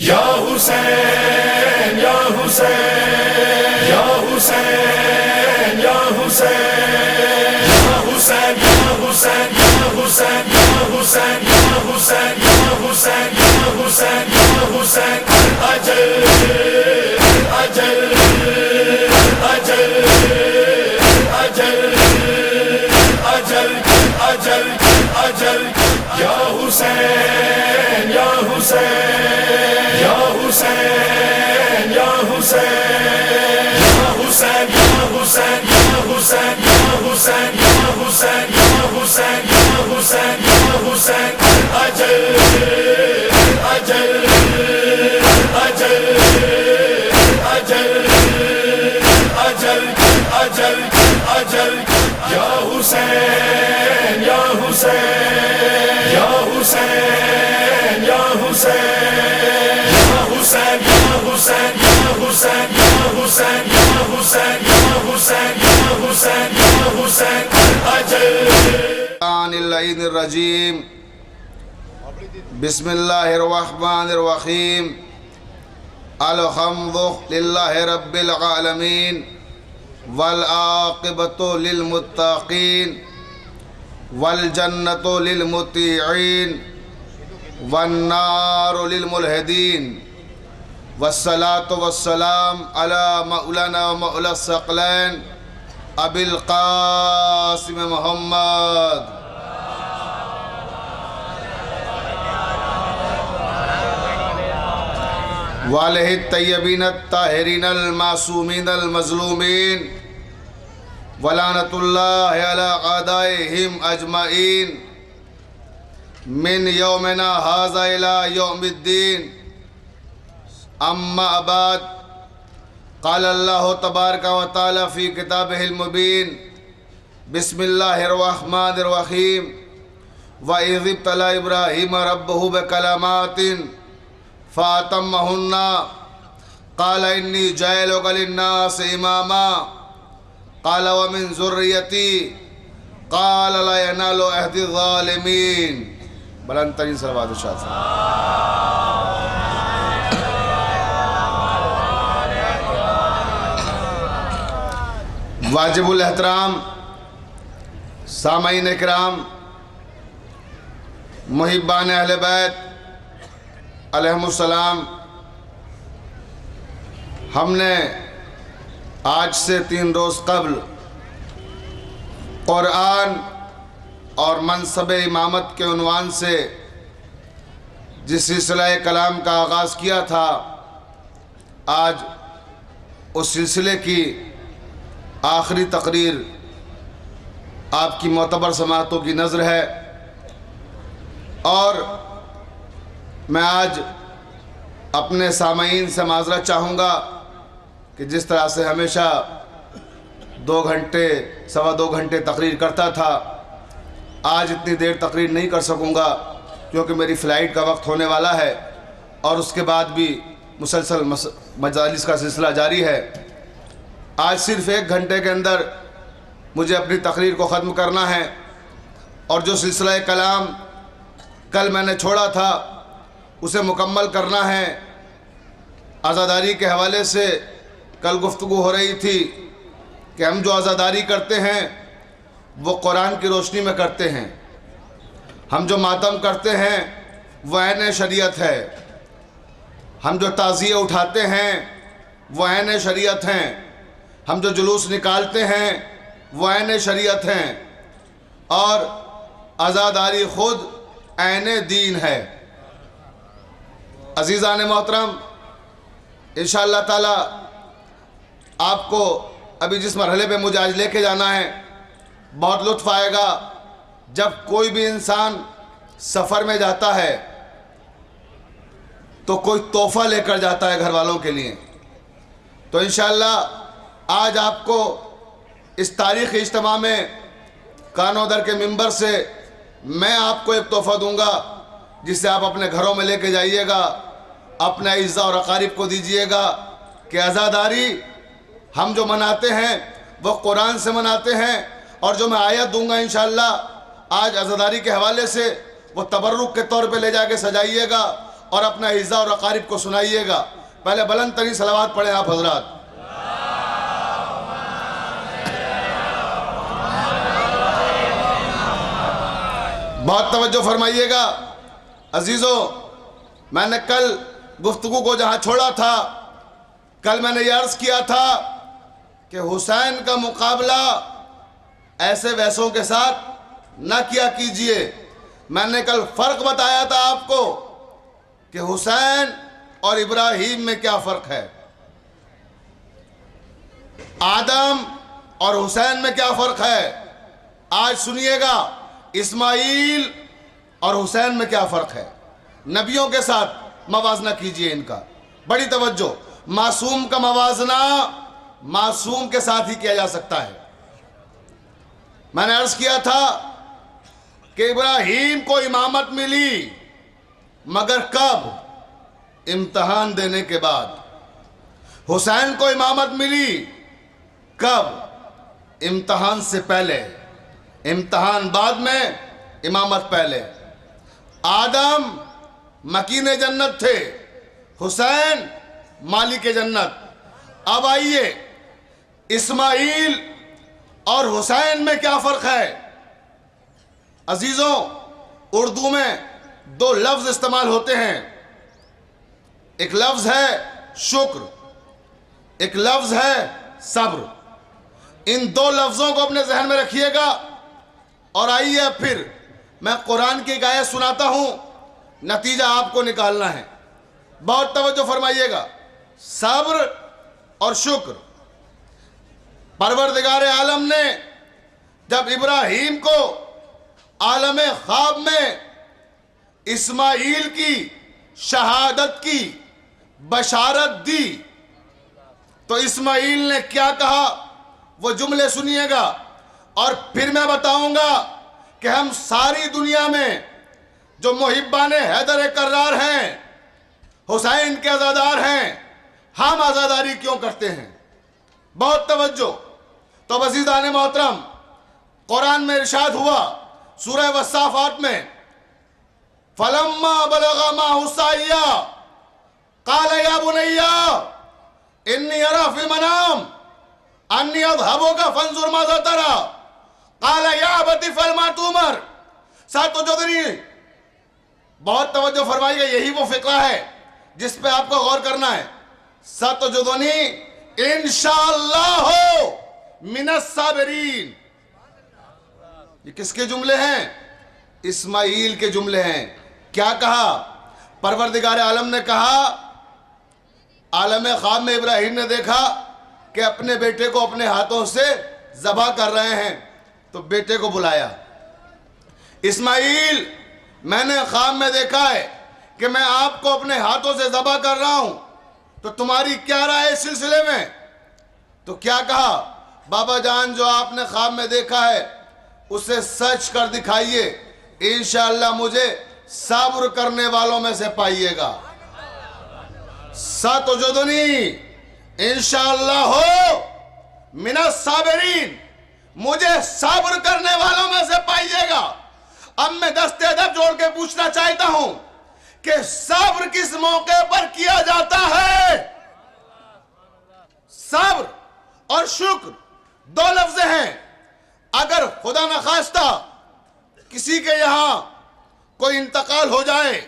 یا حسین یا حسین یا حسین یا حسین یا حسین یا حسین یا حسین یا حسین یا حسین یا حسین یا حسین یا حسین اجل اجل اجل اجل اجل اجل اجل یا حسین یا حسین یا حسین یا حسین یا حسین یا حسین یا حسین یا حسین یا حسین یا حسین یا حسین یا حسین اجل اجل اجل اجل اجل اجل اجل یا حسین یا حسین یا حسین یا حسین یا حسین یا حسین یا حسین یا حسین یا حسین یا حسین یا حسین یا حسین اجل اللعین الرجیم بسم اللہ الرحمن الرحیم الحمد للہ رب العالمین والعاقبۃ للمتقین والجنۃ للمطیعین والنار للملحدین والصلاة والسلام علی مولانا و مولا الثقلین ابی القاسم محمد وآلہ الطیبین الطاہرین المعصومین المظلومین ولعنۃ اللہ علی اعدائہم اجمعین من یومنا ھذا الی یوم الدین اما بعد قال اللہ تبارک و تعالی فی کتابہ المبین بسم اللہ الرحمن الرحیم وَإِذِ ابْتَلَىٰ إِبْرَاهِيمَ رَبُّهُ بِكَلِمَاتٍ فَأَتَمَّهُنَّ قَالَ إِنِّي جَاعِلُكَ لِلنَّاسِ إِمَامًا قَالَ وَمِن ذُرِّيَّتِي قَالَ لَا يَنَالُ عَهْدِ الظَّالِمِينَ بلند ترین صلوات ارشاد سے واجب الاحترام سامعین اکرام محبان اہل بیت علیہم السلام، ہم نے آج سے 3 روز قبل قرآن اور منصب امامت کے عنوان سے جس سلسلہ کلام کا آغاز کیا تھا، آج اس سلسلے کی آخری تقریر آپ کی معتبر سماعتوں کی نظر ہے، اور میں آج اپنے سامعین سے معذرت چاہوں گا کہ جس طرح سے ہمیشہ 2 گھنٹے سوا 2 گھنٹے تقریر کرتا تھا، آج اتنی دیر تقریر نہیں کر سکوں گا کیونکہ میری فلائٹ کا وقت ہونے والا ہے اور اس کے بعد بھی مسلسل مجالس کا سلسلہ جاری ہے۔ آج صرف 1 گھنٹے کے اندر مجھے اپنی تقریر کو ختم کرنا ہے، اور جو سلسلہ کلام کل میں نے چھوڑا تھا اسے مکمل کرنا ہے۔ عزاداری کے حوالے سے کل گفتگو ہو رہی تھی کہ ہم جو عزاداری کرتے ہیں وہ قرآن کی روشنی میں کرتے ہیں، ہم جو ماتم کرتے ہیں وہ عین شریعت ہے، ہم جو تعزیے اٹھاتے ہیں وہ عین شریعت ہیں، ہم جو جلوس نکالتے ہیں وہ عین شریعت ہیں، اور عزاداری خود عین دین ہے۔ عزیزان محترم، انشاءاللہ تعالی آپ کو ابھی جس مرحلے پہ مجھے آج لے کے جانا ہے بہت لطف آئے گا۔ جب کوئی بھی انسان سفر میں جاتا ہے تو کوئی تحفہ لے کر جاتا ہے گھر والوں کے لیے، تو انشاءاللہ آج آپ کو اس تاریخی اجتماع میں کانو در کے منبر سے میں آپ کو ایک تحفہ دوں گا جسے آپ اپنے گھروں میں لے کے جائیے گا، اپنے اعزاء اور اقارب کو دیجیے گا کہ عزاداری ہم جو مناتے ہیں وہ قرآن سے مناتے ہیں، اور جو میں آیت دوں گا انشاءاللہ آج عزاداری کے حوالے سے وہ تبرک کے طور پہ لے جا کے سجائیے گا اور اپنا اعزاء اور اقارب کو سنائیے گا. پہلے بلند ترین صلوات پڑھیں آپ حضرات. بہت توجہ فرمائیے گا. عزیزوں، میں نے کل گفتگو کو جہاں چھوڑا تھا، کل میں نے یہ عرض کیا تھا کہ حسین کا مقابلہ ایسے ویسوں کے ساتھ نہ کیا کیجئے. میں نے کل فرق بتایا تھا آپ کو کہ حسین اور ابراہیم میں کیا فرق ہے، آدم اور حسین میں کیا فرق ہے. آج سنیے گا اسماعیل اور حسین میں کیا فرق ہے. نبیوں کے ساتھ موازنہ کیجئے ان کا. بڑی توجہ. معصوم کا موازنہ معصوم کے ساتھ ہی کیا جا سکتا ہے. میں نے عرض کیا تھا کہ ابراہیم کو امامت ملی، مگر کب؟ امتحان دینے کے بعد. حسین کو امامت ملی کب؟ امتحان سے پہلے. امتحان بعد میں، امامت پہلے. آدم مکین جنت تھے، حسین مالک جنت. اب آئیے اسماعیل اور حسین میں کیا فرق ہے. عزیزوں، اردو میں دو لفظ استعمال ہوتے ہیں. ایک لفظ ہے شکر، ایک لفظ ہے صبر. ان دو لفظوں کو اپنے ذہن میں رکھیے گا. اور آئیے پھر میں قرآن کی ایک آیت سناتا ہوں، نتیجہ آپ کو نکالنا ہے. بہت توجہ فرمائیے گا. صبر اور شکر. پروردگار عالم نے جب ابراہیم کو عالم خواب میں اسماعیل کی شہادت کی بشارت دی تو اسماعیل نے کیا کہا، وہ جملے سنیے گا. اور پھر میں بتاؤں گا کہ ہم ساری دنیا میں جو محبان حیدر کرار ہیں، حسین کے عزادار ہیں، ہم عزاداری کیوں کرتے ہیں. بہت توجہ. تو عزیزان محترم، قرآن میں ارشاد ہوا سورہ والصافات میں، فَلَمَّا بَلَغَ مَعَهُ السَّعْيَ قَالَ يَا بُنَيَّ إِنِّي أَرَىٰ فِي الْمَنَامِ أَنِّي أَذْهَبُكَ فَانظُرْ مَاذَا تَرَىٰ قَالَ يَا أَبَتِ افْعَلْ مَا تُؤْمَرُ. ساتوجودنی. بہت توجہ فرمائیے گا. یہی وہ فقرہ ہے جس پہ آپ کو غور کرنا ہے. ساتوجودنی انشاءاللہ من الصابرین. یہ کس کے جملے ہیں؟ اسماعیل کے جملے ہیں. کیا کہا؟ پروردگار عالم نے کہا، عالم خواب میں ابراہیم نے دیکھا کہ اپنے بیٹے کو اپنے ہاتھوں سے ذبح کر رہے ہیں، تو بیٹے کو بلایا. اسماعیل، میں نے خواب میں دیکھا ہے کہ میں آپ کو اپنے ہاتھوں سے ذبح کر رہا ہوں، تو تمہاری کیا رائے اس سلسلے میں؟ تو کیا کہا؟ بابا جان، جو آپ نے خواب میں دیکھا ہے اسے سچ کر دکھائیے، انشاءاللہ مجھے صبر کرنے والوں میں سے پائیے گا. ستجدنی انشاءاللہ ہو من الصابرین، مجھے صبر کرنے والوں میں سے پائیے گا. اب میں دست ادب جوڑ کے پوچھنا چاہتا ہوں کہ صبر کس موقع پر کیا جاتا ہے؟ صبر اور شکر دو لفظ ہیں. اگر خدا نخواستہ کسی کے یہاں کوئی انتقال ہو جائے،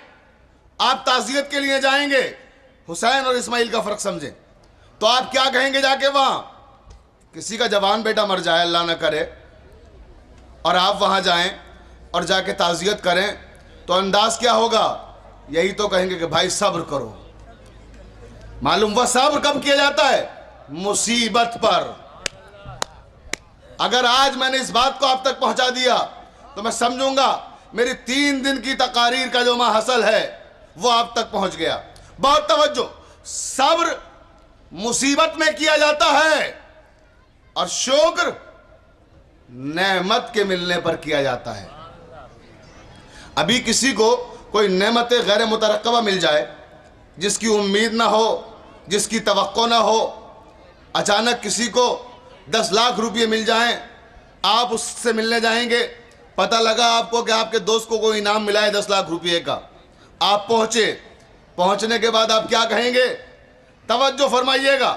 آپ تعزیت کے لیے جائیں گے، حسین اور اسماعیل کا فرق سمجھیں، تو آپ کیا کہیں گے جا کے وہاں؟ کسی کا جوان بیٹا مر جائے، اللہ نہ کرے، اور آپ وہاں جائیں اور جا کے تعزیت کریں، تو انداز کیا ہوگا؟ یہی تو کہیں گے کہ بھائی صبر کرو. معلوم وہ صبر کب کیا جاتا ہے؟ مصیبت پر. اگر آج میں نے اس بات کو آپ تک پہنچا دیا تو میں سمجھوں گا میری 3 دن کی تقاریر کا جو محصل ہے وہ آپ تک پہنچ گیا. بہت توجہ. صبر مصیبت میں کیا جاتا ہے اور شکر نعمت کے ملنے پر کیا جاتا ہے. ابھی کسی کو کوئی نعمت غیر مترقبہ مل جائے، جس کی امید نہ ہو، جس کی توقع نہ ہو، اچانک کسی کو 10 لاکھ روپے مل جائیں، آپ اس سے ملنے جائیں گے، پتہ لگا آپ کو کہ آپ کے دوست کو کوئی انعام ملا ہے 10 لاکھ روپے کا. آپ پہنچے، پہنچنے کے بعد آپ کیا کہیں گے؟ توجہ فرمائیے گا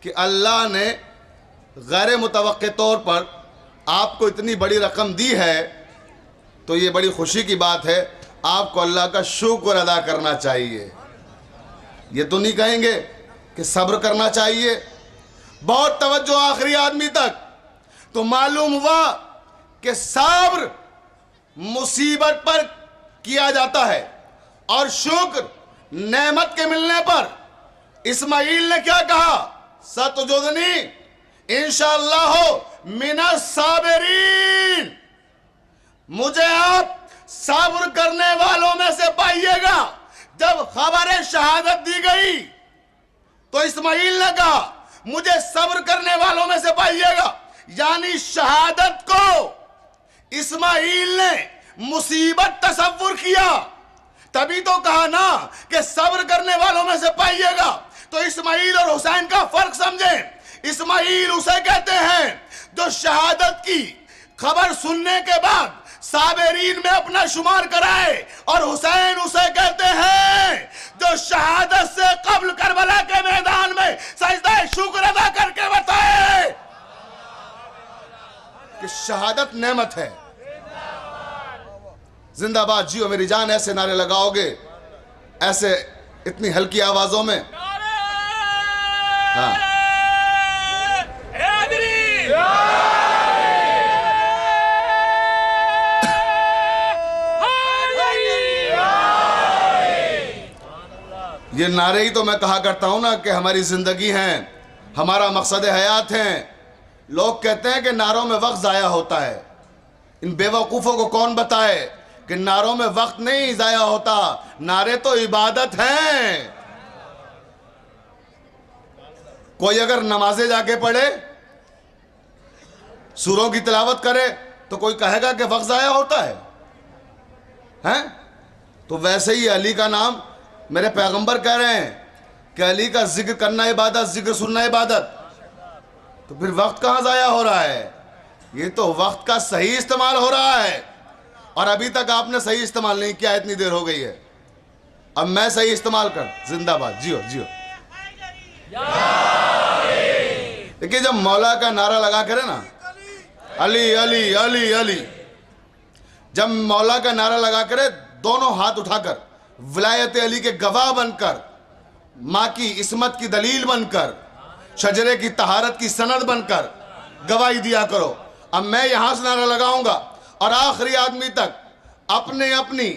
کہ اللہ نے غیر متوقع طور پر آپ کو اتنی بڑی رقم دی ہے تو یہ بڑی خوشی کی بات ہے، آپ کو اللہ کا شکر ادا کرنا چاہیے۔ یہ تو نہیں کہیں گے کہ صبر کرنا چاہیے؟ بہت توجہ آخری آدمی تک۔ تو معلوم ہوا کہ صبر مصیبت پر کیا جاتا ہے اور شکر نعمت کے ملنے پر۔ اسماعیل نے کیا کہا؟ ستجدنی انشاءاللہ من الصابرین، مجھے آپ صبر کرنے والوں میں سے پائیے گا۔ جب خبر شہادت دی گئی تو اسماعیل نے کہا مجھے صبر کرنے والوں میں سے پائیے گا، یعنی شہادت کو اسماعیل نے مصیبت تصور کیا، تبھی تو کہا نا کہ صبر کرنے والوں میں سے پائیے گا۔ تو اسماعیل اور حسین کا فرق سمجھیں۔ اسماعیل اسے کہتے ہیں جو شہادت کی خبر سننے کے بعد صابرین میں اپنا شمار کرائے، اور حسین اسے کہتے ہیں جو شہادت سے قبل کربلا کے میدان میں سجدہ شکر ادا کر کے بتائے کہ شہادت نعمت ہے۔ زندہ باد جیو میری جان، ایسے نعرے لگاؤ گے ایسے اتنی ہلکی آوازوں میں؟ ہاں یہ نعرے ہی تو میں کہا کرتا ہوں نا کہ ہماری زندگی ہیں، ہمارا مقصد حیات ہیں۔ لوگ کہتے ہیں کہ نعروں میں وقت ضائع ہوتا ہے۔ ان بے وقوفوں کو کون بتائے کہ نعروں میں وقت نہیں ضائع ہوتا، نعرے تو عبادت ہیں۔ کوئی اگر نمازیں جا کے پڑھے، سوروں کی تلاوت کرے تو کوئی کہے گا کہ وقت ضائع ہوتا ہے؟ ہیں؟ تو ویسے ہی علی کا نام میرے پیغمبر کہہ رہے ہیں کہ علی کا ذکر کرنا عبادت، ذکر سننا عبادت، تو پھر وقت کہاں ضائع ہو رہا ہے؟ یہ تو وقت کا صحیح استعمال ہو رہا ہے، اور ابھی تک آپ نے صحیح استعمال نہیں کیا، اتنی دیر ہو گئی ہے۔ اب میں صحیح استعمال کر، زندہ باد جیو جیو۔ دیکھیے جب مولا کا نعرہ لگا کرے نا، علی علی علی علی، جب مولا کا نعرہ لگا کرے دونوں ہاتھ اٹھا کر ولایت علی کے گواہ بن کر، ماں کی عصمت کی دلیل بن کر، شجرے کی طہارت کی سند بن کر گواہی دیا کرو۔ اب میں یہاں سے نعرہ لگاؤں گا اور آخری آدمی تک اپنی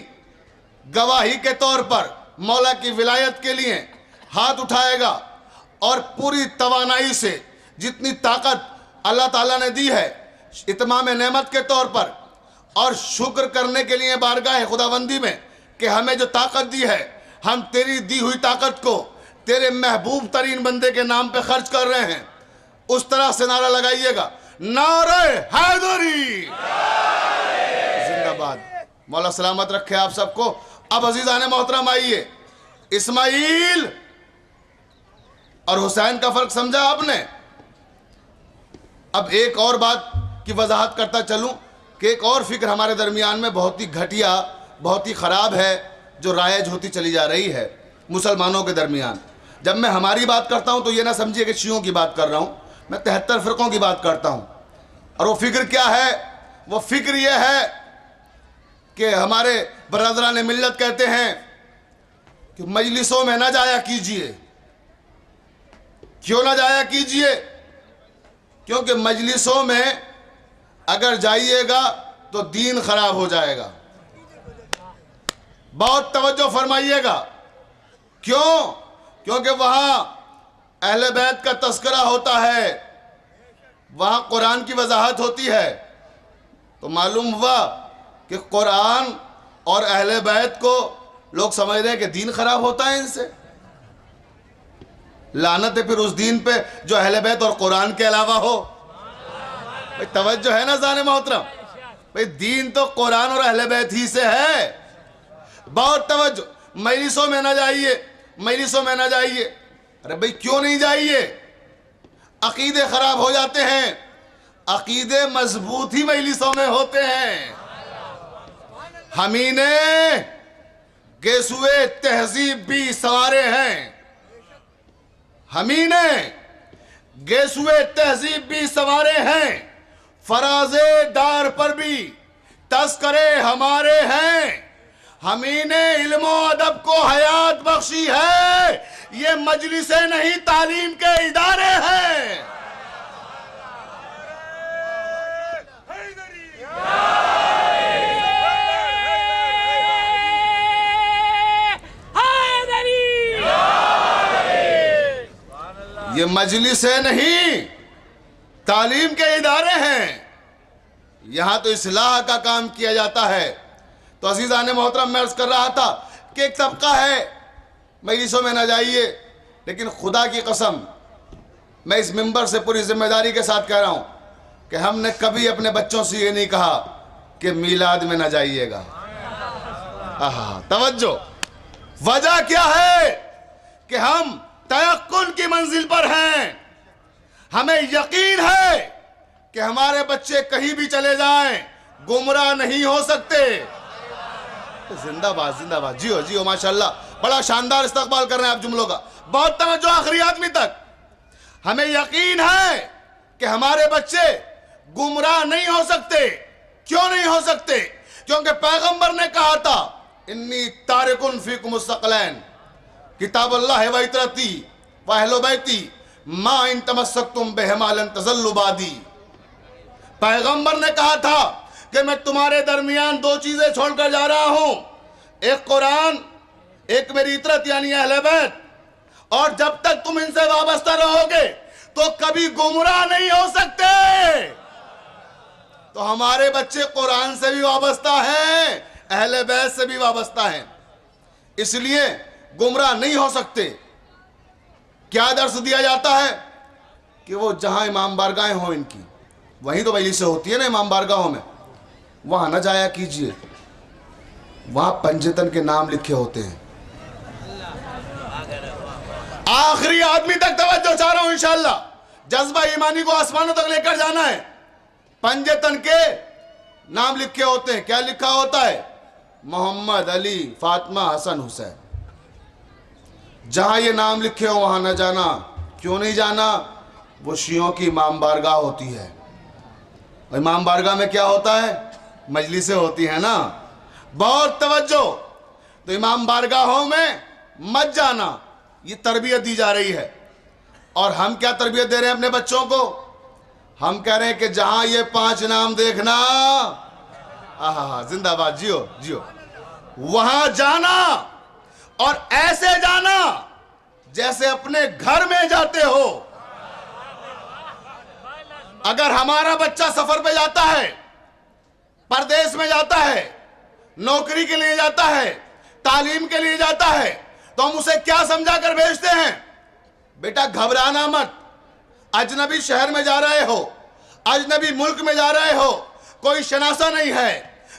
گواہی کے طور پر مولا کی ولایت کے لیے ہاتھ اٹھائے گا، اور پوری توانائی سے جتنی طاقت اللہ تعالیٰ نے دی ہے اتمام نعمت کے طور پر، اور شکر کرنے کے لیے بارگاہ خداوندی میں کہ ہمیں جو طاقت دی ہے، ہم تیری دی ہوئی طاقت کو تیرے محبوب ترین بندے کے نام پہ خرچ کر رہے ہیں۔ اس طرح سے نعرہ لگائیے گا، نعرہ حیدری زندہ باد۔ مولا سلامت رکھے آپ سب کو۔ اب عزیزان محترم آئیے، اسماعیل اور حسین کا فرق سمجھا آپ نے؟ اب ایک اور بات کی وضاحت کرتا چلوں کہ ایک اور فکر ہمارے درمیان میں بہت ہی گھٹیا، بہت ہی خراب ہے، جو رائج ہوتی چلی جا رہی ہے مسلمانوں کے درمیان۔ جب میں ہماری بات کرتا ہوں تو یہ نہ سمجھیے کہ شیعوں کی بات کر رہا ہوں، میں 73 فرقوں کی بات کرتا ہوں۔ اور وہ فکر کیا ہے؟ وہ فکر یہ ہے کہ ہمارے برادران ملت کہتے ہیں کہ مجلسوں میں نہ جایا کیجئے۔ کیوں نہ جایا کیجئے؟ کیونکہ مجلسوں میں اگر جائیے گا تو دین خراب ہو جائے گا۔ بہت توجہ فرمائیے گا۔ کیوں؟ کیونکہ وہاں اہل بیت کا تذکرہ ہوتا ہے، وہاں قرآن کی وضاحت ہوتی ہے۔ تو معلوم ہوا کہ قرآن اور اہل بیت کو لوگ سمجھ رہے ہیں کہ دین خراب ہوتا ہے ان سے۔ لعنت ہے پھر اس دین پہ جو اہل بیت اور قرآن کے علاوہ ہو۔ بھئی توجہ ہے نا زان محترم؟ بھئی دین تو قرآن اور اہل بیت ہی سے ہے۔ بہت توجہ۔ مجلسوں میں نہ جائیے، مجلسوں میں نہ جائیے۔ ارے بھئی کیوں نہیں جائیے؟ عقیدے خراب ہو جاتے ہیں۔ عقیدے مضبوط ہی مجلسوں میں ہوتے ہیں۔ ہمیں نے گیسوئے تہذیب بھی سوارے ہیں، ہمیں نے گیسوئے تہذیب بھی سوارے ہیں، فرازے دار پر بھی تذکرے ہمارے ہیں، ہمیں نے علم و ادب کو حیات بخشی ہے، یہ مجلسیں نہیں تعلیم کے ادارے ہیں۔ یہ مجلسیں نہیں تعلیم کے ادارے ہیں، یہاں تو اصلاح کا کام کیا جاتا ہے۔ تو عزیزان محترم، میں عرض کر رہا تھا کہ ایک طبقہ ہے مجلسوں میں نہ جائیے، لیکن خدا کی قسم میں اس منبر سے پوری ذمہ داری کے ساتھ کہہ رہا ہوں کہ ہم نے کبھی اپنے بچوں سے یہ نہیں کہا کہ میلاد میں نہ جائیے گا۔ توجہ، وجہ کیا ہے کہ ہم تیقن کی منزل پر ہیں، ہمیں یقین ہے کہ ہمارے بچے کہیں بھی چلے جائیں گمراہ نہیں ہو سکتے۔ زندہ باد، زندہ باد، جیو جیو، ماشاءاللہ، بڑا شاندار استقبال کر رہے ہیں آپ جملوں کا، بہت توجہ آخری آدمی تک۔ ہمیں یقین ہے کہ ہمارے بچے گمراہ نہیں ہو سکتے۔ کیوں نہیں ہو سکتے؟ کیونکہ پیغمبر نے کہا تھا انی تارکن فیکم الثقلین، کتاب اللہ و اطرتی و اہل بیتی ما ان تمسکتم بہما لن تضلوا بعدی۔ پیغمبر نے کہا تھا کہ میں تمہارے درمیان دو چیزیں چھوڑ کر جا رہا ہوں، ایک قرآن، ایک میری اطرت یعنی اہل بیت، اور جب تک تم ان سے وابستہ رہو گے تو کبھی گمراہ نہیں ہو سکتے۔ تو ہمارے بچے قرآن سے بھی وابستہ ہیں، اہل بیت سے بھی وابستہ ہیں، اس لیے گمراہ نہیں ہو سکتے۔ کیا درس دیا جاتا ہے کہ وہ جہاں امام بارگاہیں ہوں ان کی، وہیں تو مجلسیں ہوتی ہے نا امام بارگاہوں میں، وہاں نہ جایا کیجئے، وہاں پنجتن کے نام لکھے ہوتے ہیں۔ آخری آدمی تک توجہ چاہ رہا ہوں انشاءاللہ، جذبہ ایمانی کو آسمانوں تک لے کر جانا ہے۔ پنجتن کے نام لکھے ہوتے ہیں، کیا لکھا ہوتا ہے؟ محمد، علی، فاطمہ، حسن، حسین۔ جہاں یہ نام لکھے ہو وہاں نہ جانا۔ کیوں نہیں جانا؟ وہ شیعوں کی امام بارگاہ ہوتی ہے، اور امام بارگاہ میں کیا ہوتا ہے؟ مجلسیں ہوتی ہیں نا۔ بہت توجہ، تو امام بارگاہوں میں مت جانا، یہ تربیت دی جا رہی ہے۔ اور ہم کیا تربیت دے رہے ہیں اپنے بچوں کو؟ ہم کہہ رہے ہیں کہ جہاں یہ 5 نام دیکھنا، زندہ باد، جیو جیو، وہاں جانا، اور ایسے جانا جیسے اپنے گھر میں جاتے ہو۔ اگر ہمارا بچہ سفر پہ جاتا ہے، پردیس میں جاتا ہے، نوکری کے لیے جاتا ہے، تعلیم کے لیے جاتا ہے، تو ہم اسے کیا سمجھا کر بھیجتے ہیں؟ بیٹا گھبرانا مت، اجنبی شہر میں جا رہے ہو، اجنبی ملک میں جا رہے ہو، کوئی شناسہ نہیں ہے،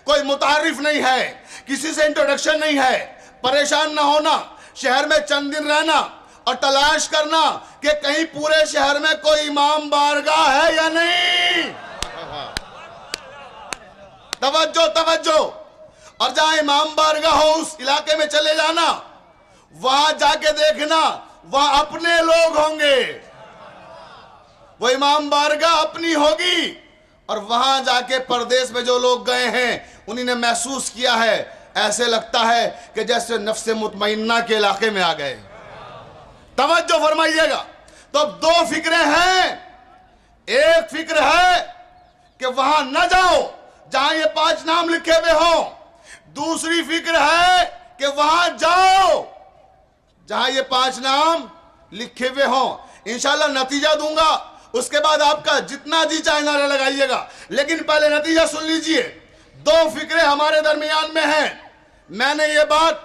کوئی متعارف نہیں ہے، کسی سے انٹروڈکشن نہیں ہے، پریشان نہ ہونا، شہر میں چند دن رہنا اور تلاش کرنا کہ کہیں پورے شہر میں کوئی امام بارگاہ ہے یا نہیں۔ توجہ توجہ، اور جہاں امام بارگاہ ہو اس علاقے میں چلے جانا، وہاں جا کے دیکھنا وہاں اپنے لوگ ہوں گے، وہ امام بارگاہ اپنی ہوگی، اور وہاں جا کے پردیس میں جو لوگ گئے ہیں انہی نے محسوس کیا ہے، ایسے لگتا ہے کہ جیسے نفس مطمئنہ کے علاقے میں آ گئے۔ توجہ فرمائیے گا۔ تو اب 2 فکریں ہیں، ایک فکر ہے کہ وہاں نہ جاؤ جہاں یہ 5 نام لکھے ہوئے ہوں، دوسری فکر ہے کہ وہاں جاؤ جہاں یہ 5 نام لکھے ہوئے ہوں۔ انشاءاللہ نتیجہ دوں گا، اس کے بعد آپ کا جتنا جی چاہے نعرہ لگائیے گا، لیکن پہلے نتیجہ سن لیجئے۔ 2 فکریں ہمارے درمیان میں ہیں۔ میں نے یہ بات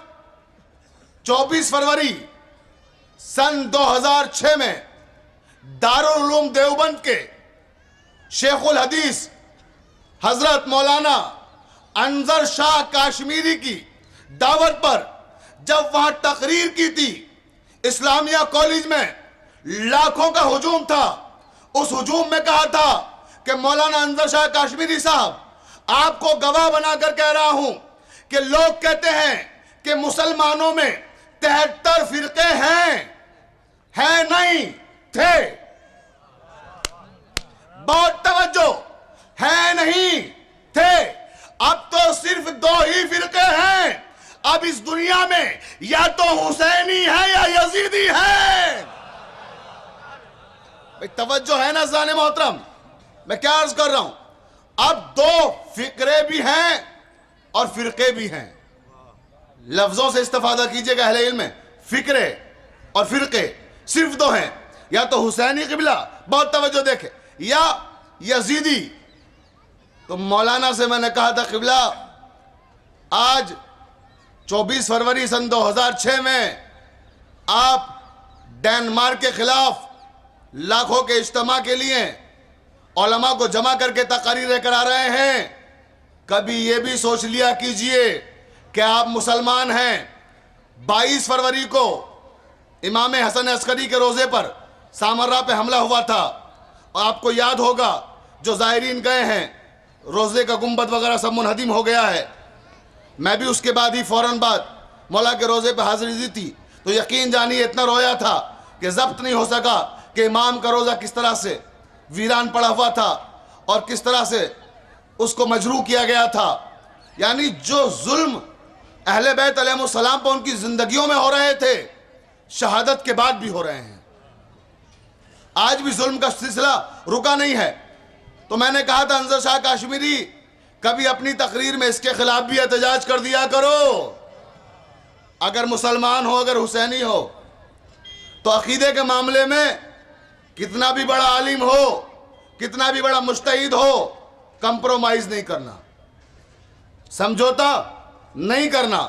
24 فروری سن 2006 میں دارالعلوم دیوبند کے شیخ الحدیث حضرت مولانا انظر شاہ کاشمیری کی دعوت پر جب وہاں تقریر کی تھی، اسلامیہ کالج میں لاکھوں کا ہجوم تھا، اس ہجوم میں کہا تھا کہ مولانا انظر شاہ کاشمیری صاحب، آپ کو گواہ بنا کر کہہ رہا ہوں کہ لوگ کہتے ہیں کہ مسلمانوں میں 73 فرقے ہیں نہیں تھے. بہت توجہ, ہے نہیں تھے. اب تو صرف 2 ہی فرقے ہیں. اب اس دنیا میں یا تو حسینی ہے یا یزیدی ہے. توجہ ہے نا عزیزان محترم, میں کیا عرض کر رہا ہوں. اب 2 فکرے بھی ہیں اور فرقے بھی ہیں. لفظوں سے استفادہ کیجئے گا اہل علم میں. فکرے اور فرقے صرف 2 ہیں, یا تو حسینی قبلہ, بہت توجہ دیکھیں, یا یزیدی. تو مولانا سے میں نے کہا تھا قبلہ آج 24 فروری سن 2006 میں آپ ڈینمارک کے خلاف لاکھوں کے اجتماع کے لیے علماء کو جمع کر کے تقاریر کرا رہے ہیں. کبھی یہ بھی سوچ لیا کیجئے کہ آپ مسلمان ہیں. 22 فروری کو امام حسن عسکری کے روزے پر سامرا پہ حملہ ہوا تھا, اور آپ کو یاد ہوگا جو زائرین گئے ہیں, روزے کا گنبد وغیرہ سب منہدم ہو گیا ہے. میں بھی اس کے بعد ہی فوراً بعد مولا کے روزے پہ حاضری دی تھی. تو یقین جانیے اتنا رویا تھا کہ ضبط نہیں ہو سکا کہ امام کا روزہ کس طرح سے ویران پڑا ہوا تھا اور کس طرح سے اس کو مجروح کیا گیا تھا. یعنی جو ظلم اہل بیت علیہ السلام پر ان کی زندگیوں میں ہو رہے تھے, شہادت کے بعد بھی ہو رہے ہیں. آج بھی ظلم کا سلسلہ رکا نہیں ہے. تو میں نے کہا تھا انظر شاہ کاشمیری, کبھی اپنی تقریر میں اس کے خلاف بھی احتجاج کر دیا کرو. اگر مسلمان ہو, اگر حسینی ہو, تو عقیدے کے معاملے میں کتنا بھی بڑا عالم ہو, کتنا بھی بڑا مجتہد ہو, کمپرومائز نہیں کرنا, سمجھوتا نہیں کرنا.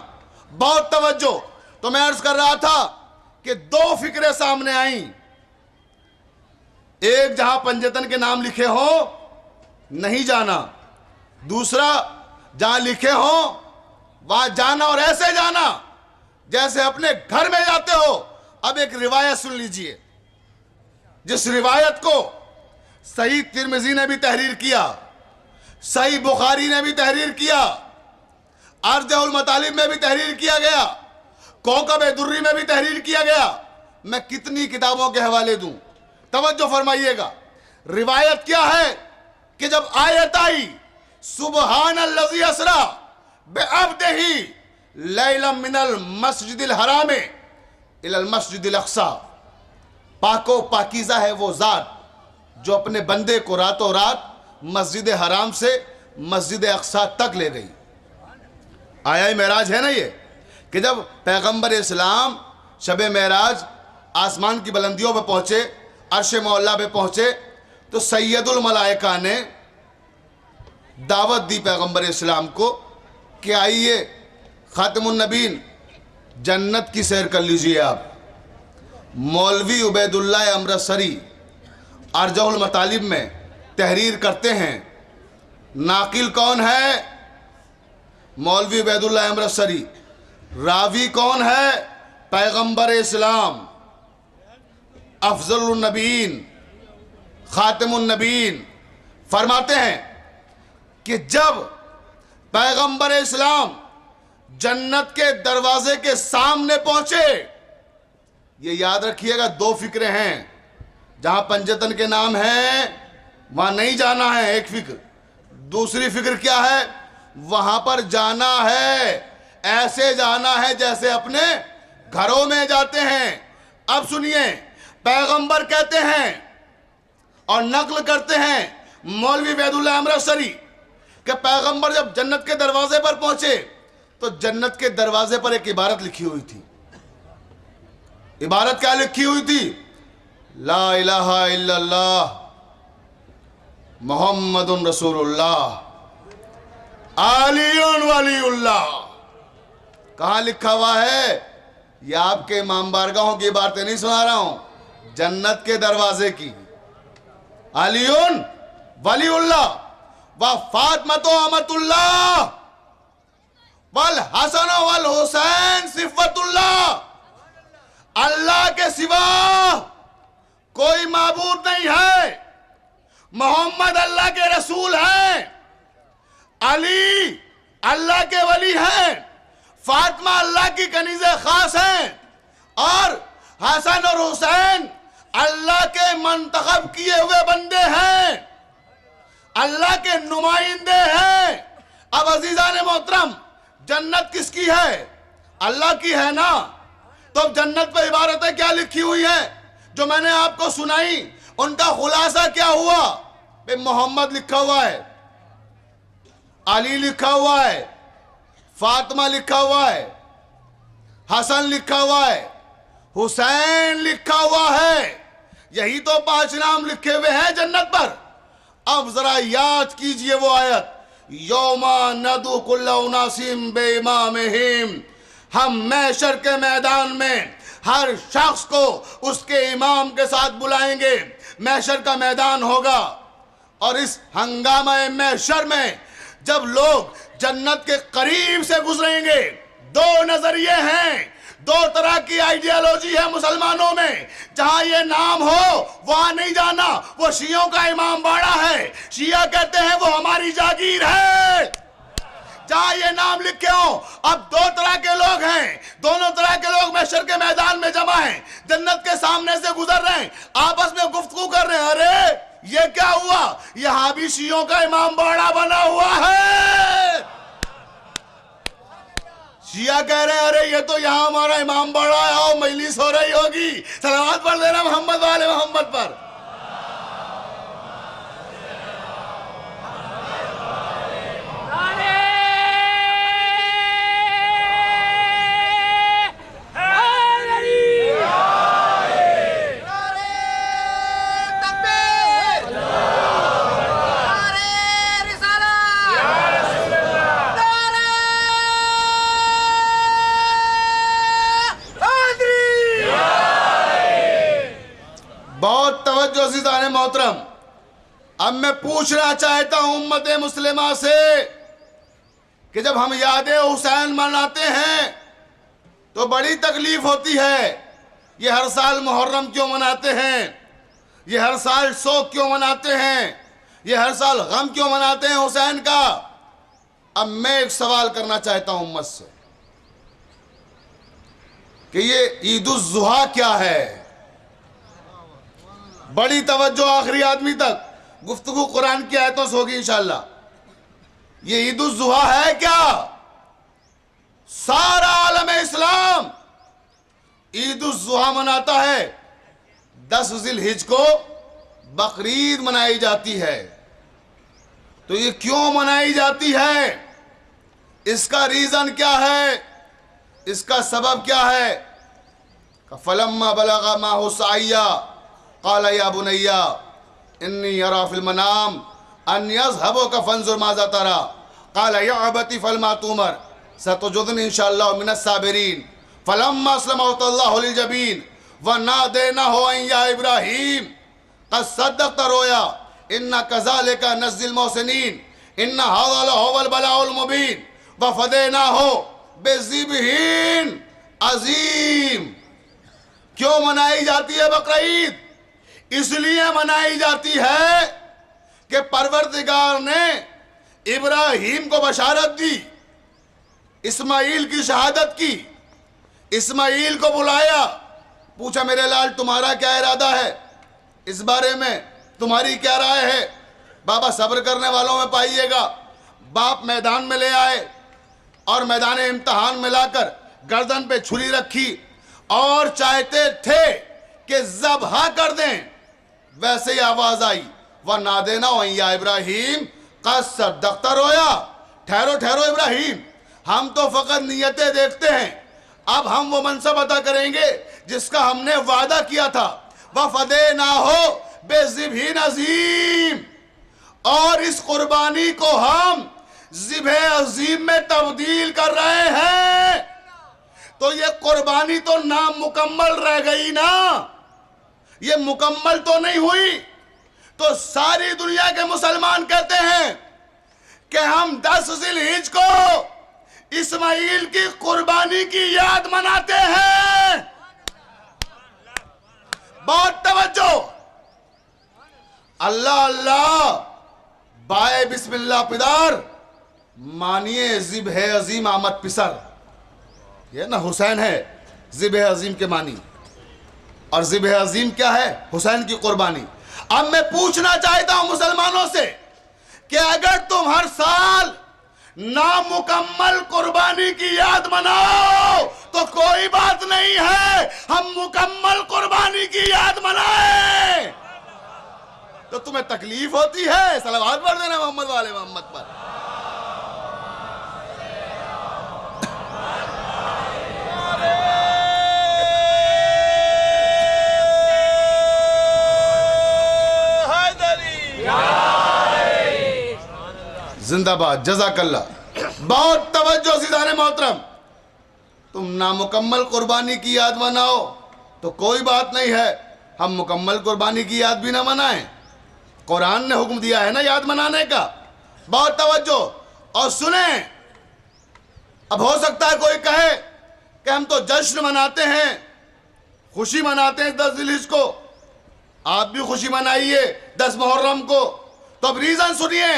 بہت توجہ. تو میں عرض کر رہا تھا کہ 2 فکریں سامنے آئیں. ایک جہاں پنجتن کے نام لکھے ہوں نہیں جانا, دوسرا جہاں لکھے ہوں وہاں جانا, اور ایسے جانا جیسے اپنے گھر میں جاتے ہو. اب ایک روایت سن لیجئے, جس روایت کو صحیح ترمذی نے بھی تحریر کیا, صحیح بخاری نے بھی تحریر کیا, ارجح المطالب میں بھی تحریر کیا گیا, کوکب دری میں بھی تحریر کیا گیا. میں کتنی کتابوں کے حوالے دوں, توجہ فرمائیے گا. روایت کیا ہے کہ جب آیت آئی سبحان الذی اسری بعبدہ لیلا من المسجد الحرام الی المسجد الاقصی, پاک و پاکیزہ ہے وہ ذات جو اپنے بندے کو راتوں رات مسجد حرام سے مسجد اقصی تک لے گئی. آیا معراج ہے نا یہ, کہ جب پیغمبر اسلام شب معراج آسمان کی بلندیوں پہ پہنچے, عرش مولا پہ پہنچے, تو سید الملائکہ نے دعوت دی پیغمبر اسلام کو کہ آئیے خاتم النبین جنت کی سیر کر لیجئے. آپ مولوی عبید اللہ امرتسری ارجح المطالب میں تحریر کرتے ہیں. ناقل کون ہے؟ مولوی عبید اللہ امرتسری. راوی کون ہے؟ پیغمبر اسلام, افضل النبیین, خاتم النبیین. فرماتے ہیں کہ جب پیغمبر اسلام جنت کے دروازے کے سامنے پہنچے, یہ یاد رکھیے گا 2 فکریں ہیں. جہاں پنجتن کے نام ہیں وہاں نہیں جانا ہے, ایک فکر. دوسری فکر کیا ہے؟ وہاں پر جانا ہے, ایسے جانا ہے جیسے اپنے گھروں میں جاتے ہیں. اب سنیے, پیغمبر کہتے ہیں اور نقل کرتے ہیں مولوی عبید اللہ امرتسری کہ پیغمبر جب جنت کے دروازے پر پہنچے تو جنت کے دروازے پر ایک عبارت لکھی ہوئی تھی. عبارت کیا لکھی ہوئی تھی؟ لا الہ الا اللہ محمد رسول اللہ علی ولی اللہ. کہاں لکھا ہوا ہے؟ یہ آپ کے امام بارگاہوں کی عبارتیں نہیں سنا رہا ہوں, جنت کے دروازے کی. علی ولی اللہ و فاطمۃ امۃ اللہ والحسن والحسین صفت اللہ. اللہ کے سوا کوئی معبود نہیں ہے, محمد اللہ کے رسول ہیں, علی اللہ کے ولی ہیں, فاطمہ اللہ کی کنیز خاص ہیں اور حسن اور حسین اللہ کے منتخب کیے ہوئے بندے ہیں، اللہ کے نمائندے ہیں۔ اب عزیزان محترم، جنت کس کی ہے؟ اللہ کی ہے نا۔ تو اب جنت پہ عبارتیں کیا لکھی ہوئی ہیں جو میں نے آپ کو سنائی، ان کا خلاصہ کیا ہوا؟ بے محمد لکھا ہوا ہے، علی لکھا ہوا ہے، فاطمہ لکھا ہوا ہے، حسن لکھا ہوا ہے، حسین لکھا ہوا ہے۔ یہی تو 5 نام لکھے ہوئے ہیں جنت پر۔ اب ذرا یاد کیجئے وہ آیت، یوم ندعو کل اناس بامامہم، ہم محشر کے میدان میں ہر شخص کو اس کے امام کے ساتھ بلائیں گے۔ محشر کا میدان ہوگا اور اس ہنگامہ محشر میں جب لوگ جنت کے قریب سے گزریں گے، 2 نظریے ہیں، 2 طرح کی آئیڈیالوجی ہے مسلمانوں میں۔ جہاں یہ نام ہو وہاں نہیں جانا، وہ شیعوں کا امام باڑہ ہے، شیعہ کہتے ہیں وہ ہماری جاگیر ہے۔ جہاں یہ نام لکھے ہوں، اب 2 طرح کے لوگ ہیں، دونوں طرح کے لوگ محشر کے میدان میں جمع ہیں، جنت کے سامنے سے گزر رہے ہیں، آپس میں گفتگو کر رہے ہیں، ارے یہ کیا ہوا؟ یہاں بھی شیعوں کا امام باڑہ بنا ہوا ہے۔ شیعہ کہہ رہے ہیں ارے یہ تو یہاں ہمارا امام باڑہ ہے، آؤ مجلس ہو رہی ہوگی، صلوات پڑھ دینا محمد والے محمد پر۔ بہت توجہ عزیزان محترم، اب میں پوچھنا چاہتا ہوں امت مسلمہ سے کہ جب ہم یاد حسین مناتے ہیں تو بڑی تکلیف ہوتی ہے۔ یہ ہر سال محرم کیوں مناتے ہیں؟ یہ ہر سال شوق کیوں مناتے ہیں؟ یہ ہر سال غم کیوں مناتے ہیں حسین کا؟ اب میں ایک سوال کرنا چاہتا ہوں امت سے کہ یہ عید الضحیٰ کیا ہے؟ بڑی توجہ آخری آدمی تک، گفتگو قرآن کی آیتوں سے ہوگی انشاءاللہ۔ یہ عید الضحیٰ ہے کیا؟ سارا عالم اسلام عید الضحیٰ مناتا ہے۔ 10 ذی الحجہ کو بقرعید منائی جاتی ہے۔ تو یہ کیوں منائی جاتی ہے؟ اس کا ریزن کیا ہے؟ اس کا سبب کیا ہے؟ فَلَمَّا بَلَغَ مَعَهُ السَّعْيَ قال یا بنی انی ارى فی المنام ان یذهبوک فانظر ماذا ترى قال یا ابت افعل ما تؤمر ستجدنی ان شاء اللہ من الصابرین فلما اسلم وتلہ للجبین ونادیناہ ان یا ابراہیم قد صدقت رؤیا انا کذلک نجزی المحسنین ان ھذا لہو البلاء المبین وفدیناہ بذبح عظیم۔ کیوں منائی جاتی ہے بقرعید؟ اس لیے منائی جاتی ہے کہ پروردگار نے ابراہیم کو بشارت دی، اسماعیل کی شہادت کی، اسماعیل کو بلایا، پوچھا میرے لال تمہارا کیا ارادہ ہے، اس بارے میں تمہاری کیا رائے ہے؟ بابا صبر کرنے والوں میں پائیے گا۔ باپ میدان میں لے آئے اور میدان امتحان میں لا کر گردن پہ چھری رکھی اور چاہتے تھے کہ ذبح کر دیں، ویسے ہی آواز آئی وَنَادَيْنَاهُ أَن يَا إِبْرَاهِيمُ قَدْ صَدَّقْتَ رُؤْيَا۔ ٹھہرو ٹھہرو ابراہیم، ہم تو فقط نیتیں دیکھتے ہیں، اب ہم وہ منصب عطا کریں گے جس کا ہم نے وعدہ کیا تھا۔ وَفَدَيْنَاهُ بِذِبْحٍ عَظِيمٍ، اور اس قربانی کو ہم ذبح عظیم میں تبدیل کر رہے ہیں۔ تو یہ قربانی تو نامکمل رہ گئی نا، یہ مکمل تو نہیں ہوئی۔ تو ساری دنیا کے مسلمان کہتے ہیں کہ ہم 10 ذی الحجہ کو اسماعیل کی قربانی کی یاد مناتے ہیں۔ بہت توجہ، اللہ اللہ، بائے بسم اللہ پدار، مانیے ذبح عظیم آمد پسر۔ یہ نا حسین ہے ذبح عظیم کے معنی، اور ذبح عظیم کیا ہے؟ حسین کی قربانی۔ اب میں پوچھنا چاہتا ہوں مسلمانوں سے کہ اگر تم ہر سال نامکمل قربانی کی یاد مناؤ تو کوئی بات نہیں ہے، ہم مکمل قربانی کی یاد منائیں۔ تو تمہیں تکلیف ہوتی ہے؟ صلوات پڑھ دینا محمد والے محمد پر۔ زندہ باد، جزاک اللہ۔ بہت توجہ عزیزان محترم، تم نامکمل قربانی کی یاد مناؤ تو کوئی بات نہیں ہے، ہم مکمل قربانی کی یاد بھی نہ منائیں۔ قرآن نے حکم دیا ہے نا یاد منانے کا۔ بہت توجہ اور سنیں۔ اب ہو سکتا ہے کوئی کہے کہ ہم تو جشن مناتے ہیں، خوشی مناتے ہیں 10 ذی الحجہ کو، آپ بھی خوشی منائیے 10 محرم کو۔ تو اب ریزن سنیے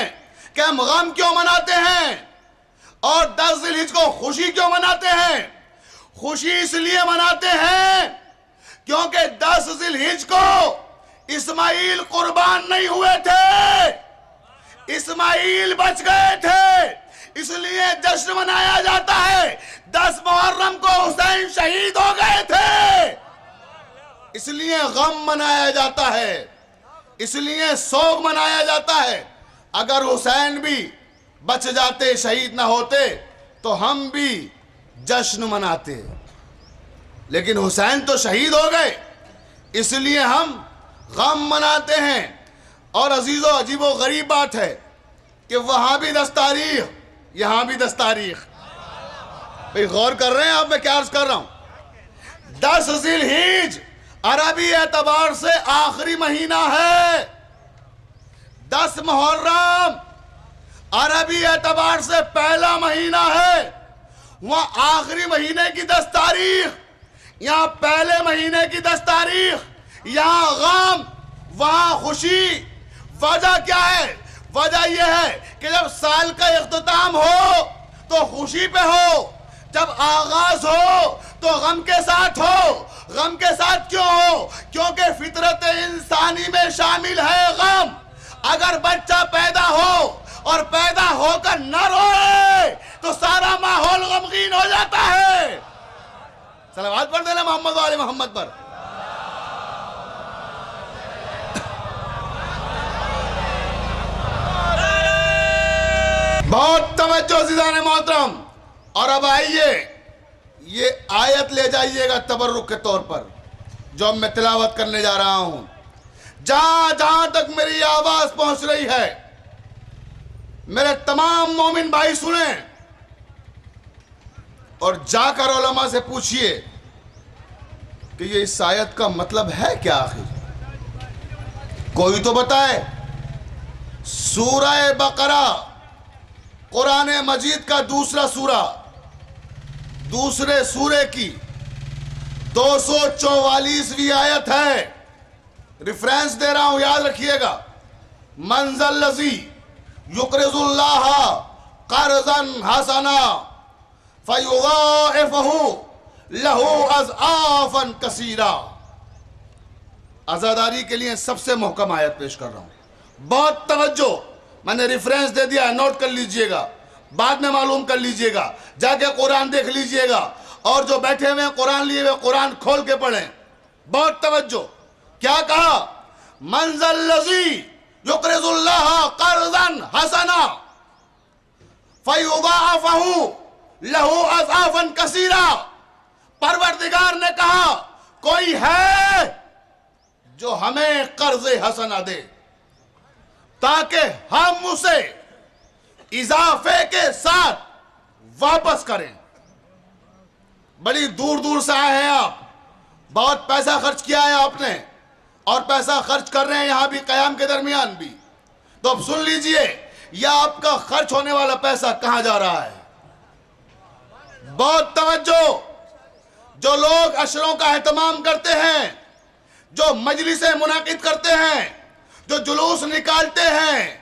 کہ ہم غم کیوں مناتے ہیں اور 10 ذی الحجہ کو خوشی کیوں مناتے ہیں۔ خوشی اس لیے مناتے ہیں کیونکہ 10 ذی الحجہ کو اسماعیل قربان نہیں ہوئے تھے، اسماعیل بچ گئے تھے، اس لیے جشن منایا جاتا ہے۔ 10 محرم کو حسین شہید ہو گئے تھے، اس لیے غم منایا جاتا ہے، اس لیے سوگ منایا جاتا ہے۔ اگر حسین بھی بچ جاتے، شہید نہ ہوتے تو ہم بھی جشن مناتے، لیکن حسین تو شہید ہو گئے، اس لیے ہم غم مناتے ہیں۔ اور عزیزو عجیب و غریب بات ہے کہ وہاں بھی 10 تاریخ، یہاں بھی 10 تاریخ۔ بھئی غور کر رہے ہیں آپ؟ میں کیا عرض کر رہا ہوں؟ 10 ذی الحجہ عربی اعتبار سے آخری مہینہ ہے، 10 محرم عربی اعتبار سے پہلا مہینہ ہے۔ وہاں آخری مہینے کی 10 تاریخ، یہاں پہلے مہینے کی 10 تاریخ، یہاں غم وہاں خوشی۔ وجہ کیا ہے؟ وجہ یہ ہے کہ جب سال کا اختتام ہو تو خوشی پہ ہو، جب آغاز ہو تو غم کے ساتھ ہو۔ غم کے ساتھ کیوں ہو؟ کیونکہ فطرت انسانی میں شامل ہے غم۔ اگر بچہ پیدا ہو اور پیدا ہو کر نہ روئے تو سارا ماحول غمگین ہو جاتا ہے۔ صلوات پڑھ دینا محمد والے محمد پر۔ بہت توجہ عزیزان محترم۔ اور اب آئیے یہ آیت لے جائیے گا تبرک کے طور پر جو میں تلاوت کرنے جا رہا ہوں۔ جہاں جہاں تک میری آواز پہنچ رہی ہے میرے تمام مومن بھائی سنیں اور جا کر علماء سے پوچھئے کہ یہ اس آیت کا مطلب ہے کیا آخر؟ کوئی تو بتائے۔ سورہ بقرہ قرآن مجید کا دوسرا سورہ، دوسرے سورے کی 244ویں آیت ہے۔ ریفرنس دے رہا ہوں، یاد رکھیے گا۔ من ذا الذی یقرض اللہ قرضا حسنا فیضاعفہ لہ اضعافا کثیرا۔ عزاداری کے لیے سب سے محکم آیت پیش کر رہا ہوں، بہت توجہ۔ میں نے ریفرنس دے دیا، نوٹ کر لیجئے گا، بعد میں معلوم کر لیجئے گا، جا کے قرآن دیکھ لیجئے گا، اور جو بیٹھے ہوئے قرآن لیے ہوئے قرآن کھول کے پڑھیں۔ بہت توجہ۔ کیا کہا؟ من ذا الذی یقرض اللہ قرضا حسنا فیضاعفہ لہ اضعافا کثیرا۔ پروردگار نے کہا کوئی ہے جو ہمیں قرض حسنہ دے تاکہ ہم اسے اضافے کے ساتھ واپس کریں۔ بڑی دور دور سے آئے ہیں آپ، بہت پیسہ خرچ کیا ہے آپ نے اور پیسہ خرچ کر رہے ہیں یہاں بھی، قیام کے درمیان بھی۔ تو اب سن لیجئے یہ آپ کا خرچ ہونے والا پیسہ کہاں جا رہا ہے۔ بہت توجہ۔ جو لوگ عشروں کا اہتمام کرتے ہیں، جو مجلسیں منعقد کرتے ہیں، جو جلوس نکالتے ہیں،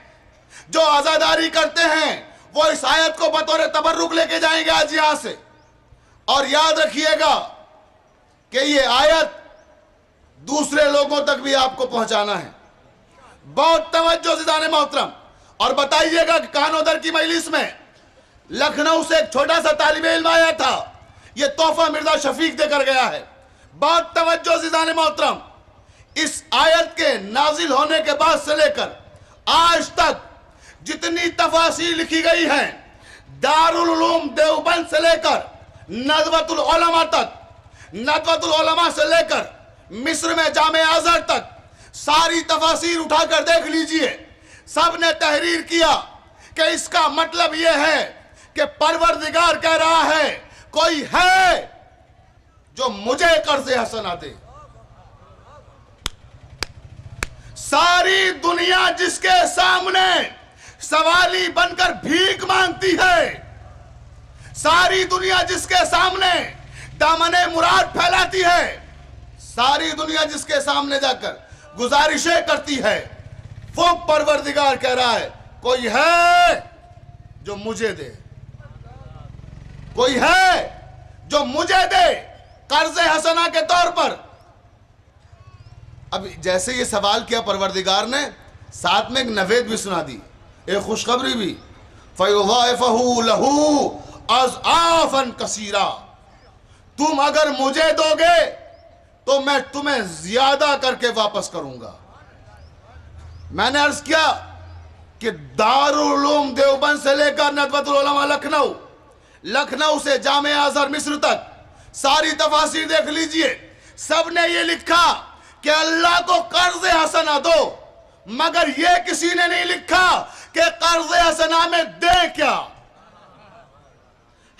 جو عزاداری کرتے ہیں، وہ اس آیت کو بطور تبرک لے کے جائیں گے آج یہاں سے۔ اور یاد رکھیے گا کہ یہ آیت دوسرے لوگوں تک بھی آپ کو پہنچانا ہے. بہت توجہ زیدان محترم. اور بتائیے گا کہ کانودر کی مجلس میں لکھنؤ سے ایک چھوٹا سا طالب علم آیا تھا, یہ تحفہ مرزا شفیق دے کر گیا ہے. بہت توجہ زیدان محترم. اس آیت کے نازل ہونے کے بعد سے لے کر آج تک جتنی تفاسیر لکھی گئی ہیں, دارالعلوم دیوبند سے لے کر ندوۃ العلماء تک, ندوۃ العلماء سے لے کر مصر میں جامع ازہر تک, ساری تفاسیر اٹھا کر دیکھ لیجئے. سب نے تحریر کیا کہ اس کا مطلب یہ ہے کہ پروردگار کہہ رہا ہے کوئی ہے جو مجھے قرض حسنہ دے. ساری دنیا جس کے سامنے سوالی بن کر بھیک مانگتی ہے, ساری دنیا جس کے سامنے دامن مراد پھیلاتی ہے, ساری دنیا جس کے سامنے جا کر گزارشیں کرتی ہے, وہ پروردگار کہہ رہا ہے کوئی ہے جو مجھے دے, کوئی ہے جو مجھے دے قرض حسنہ کے طور پر. اب جیسے یہ سوال کیا پروردگار نے, ساتھ میں ایک نوید بھی سنا دی, ایک خوشخبری بھی. فَيُضَاعِفَهُ لَهُ أَضْعَافًا كَثِيرًا. تم اگر مجھے دو گے تو میں تمہیں زیادہ کر کے واپس کروں گا. میں نے عرض کیا کہ دارالعلوم دیوبند سے لے کر ندوۃ العلماء لکھنؤ, لکھنؤ سے جامع ازہر مصر تک ساری تفاسیر دیکھ لیجئے. سب نے یہ لکھا کہ اللہ کو قرض حسنہ دو, مگر یہ کسی نے نہیں لکھا کہ قرض حسنہ میں دے کیا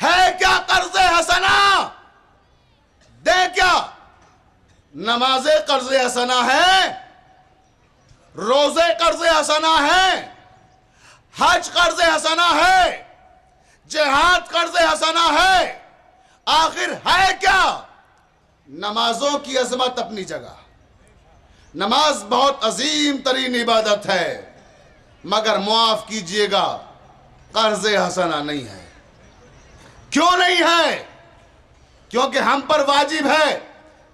ہے. کیا قرض حسنہ دے کیا؟ نماز قرض حسنہ ہے, روزے قرض حسنہ ہے, حج قرض حسنہ ہے, جہاد قرض حسنہ ہے. آخر ہے کیا؟ نمازوں کی عظمت اپنی جگہ, نماز بہت عظیم ترین عبادت ہے, مگر معاف کیجئے گا قرض حسنہ نہیں ہے. کیوں نہیں ہے؟ کیونکہ ہم پر واجب ہے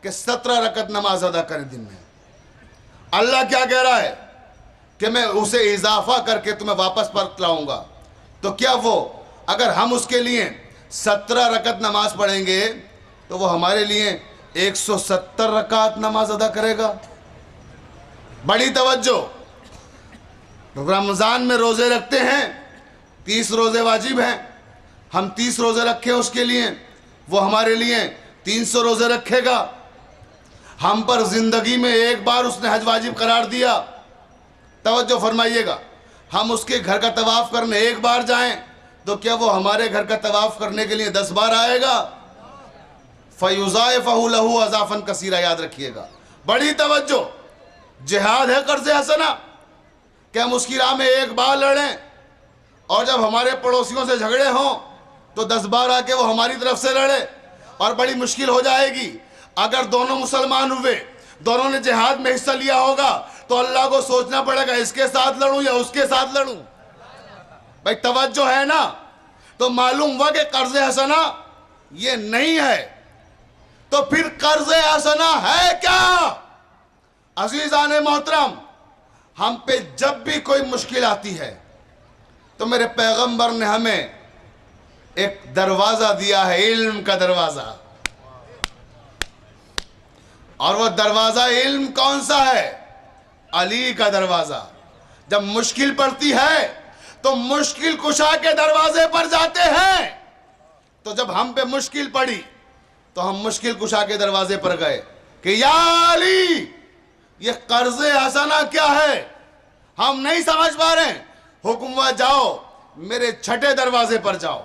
کہ 17 رکعت نماز ادا کریں دن میں. اللہ کیا کہہ رہا ہے کہ میں اسے اضافہ کر کے تمہیں واپس پر لاؤں گا. تو کیا وہ اگر ہم اس کے لیے 17 رکعت نماز پڑھیں گے تو وہ ہمارے لیے 170 رکعت نماز ادا کرے گا؟ بڑی توجہ. رمضان میں روزے رکھتے ہیں, 30 روزے واجب ہیں, ہم 30 روزے رکھیں اس کے لیے, وہ ہمارے لیے 300 روزے رکھے گا. ہم پر زندگی میں ایک بار اس نے حج واجب قرار دیا. توجہ فرمائیے گا, ہم اس کے گھر کا طواف کرنے ایک بار جائیں تو کیا وہ ہمارے گھر کا طواف کرنے کے لیے 10 بار آئے گا؟ فَيُضَاعِفَهُ لَهُ أَضْعَافًا كَثِيرًا. یاد رکھیے گا. بڑی توجہ. جہاد ہے قرض حسنہ کہ ہم اس کی راہ میں ایک بار لڑیں, اور جب ہمارے پڑوسیوں سے جھگڑے ہوں تو 10 بار آ کے وہ ہماری طرف سے لڑے, اور بڑی مشکل ہو جائے گی. اگر دونوں مسلمان ہوئے, دونوں نے جہاد میں حصہ لیا ہوگا, تو اللہ کو سوچنا پڑے گا اس کے ساتھ لڑوں یا اس کے ساتھ لڑوں. بھائی توجہ ہے نا؟ تو معلوم ہوا کہ قرض حسنہ یہ نہیں ہے. تو پھر قرض حسنہ ہے کیا؟ عزیزان محترم, ہم پہ جب بھی کوئی مشکل آتی ہے تو میرے پیغمبر نے ہمیں ایک دروازہ دیا ہے, علم کا دروازہ. اور وہ دروازہ علم کون سا ہے؟ علی کا دروازہ. جب مشکل پڑتی ہے تو مشکل کشا کے دروازے پر جاتے ہیں. تو جب ہم پہ مشکل پڑی تو ہم مشکل کشا کے دروازے پر گئے کہ یا علی, یہ قرض حسنہ کیا ہے؟ ہم نہیں سمجھ پا رہے ہیں. حکم ہوا جاؤ میرے چھٹے دروازے پر جاؤ.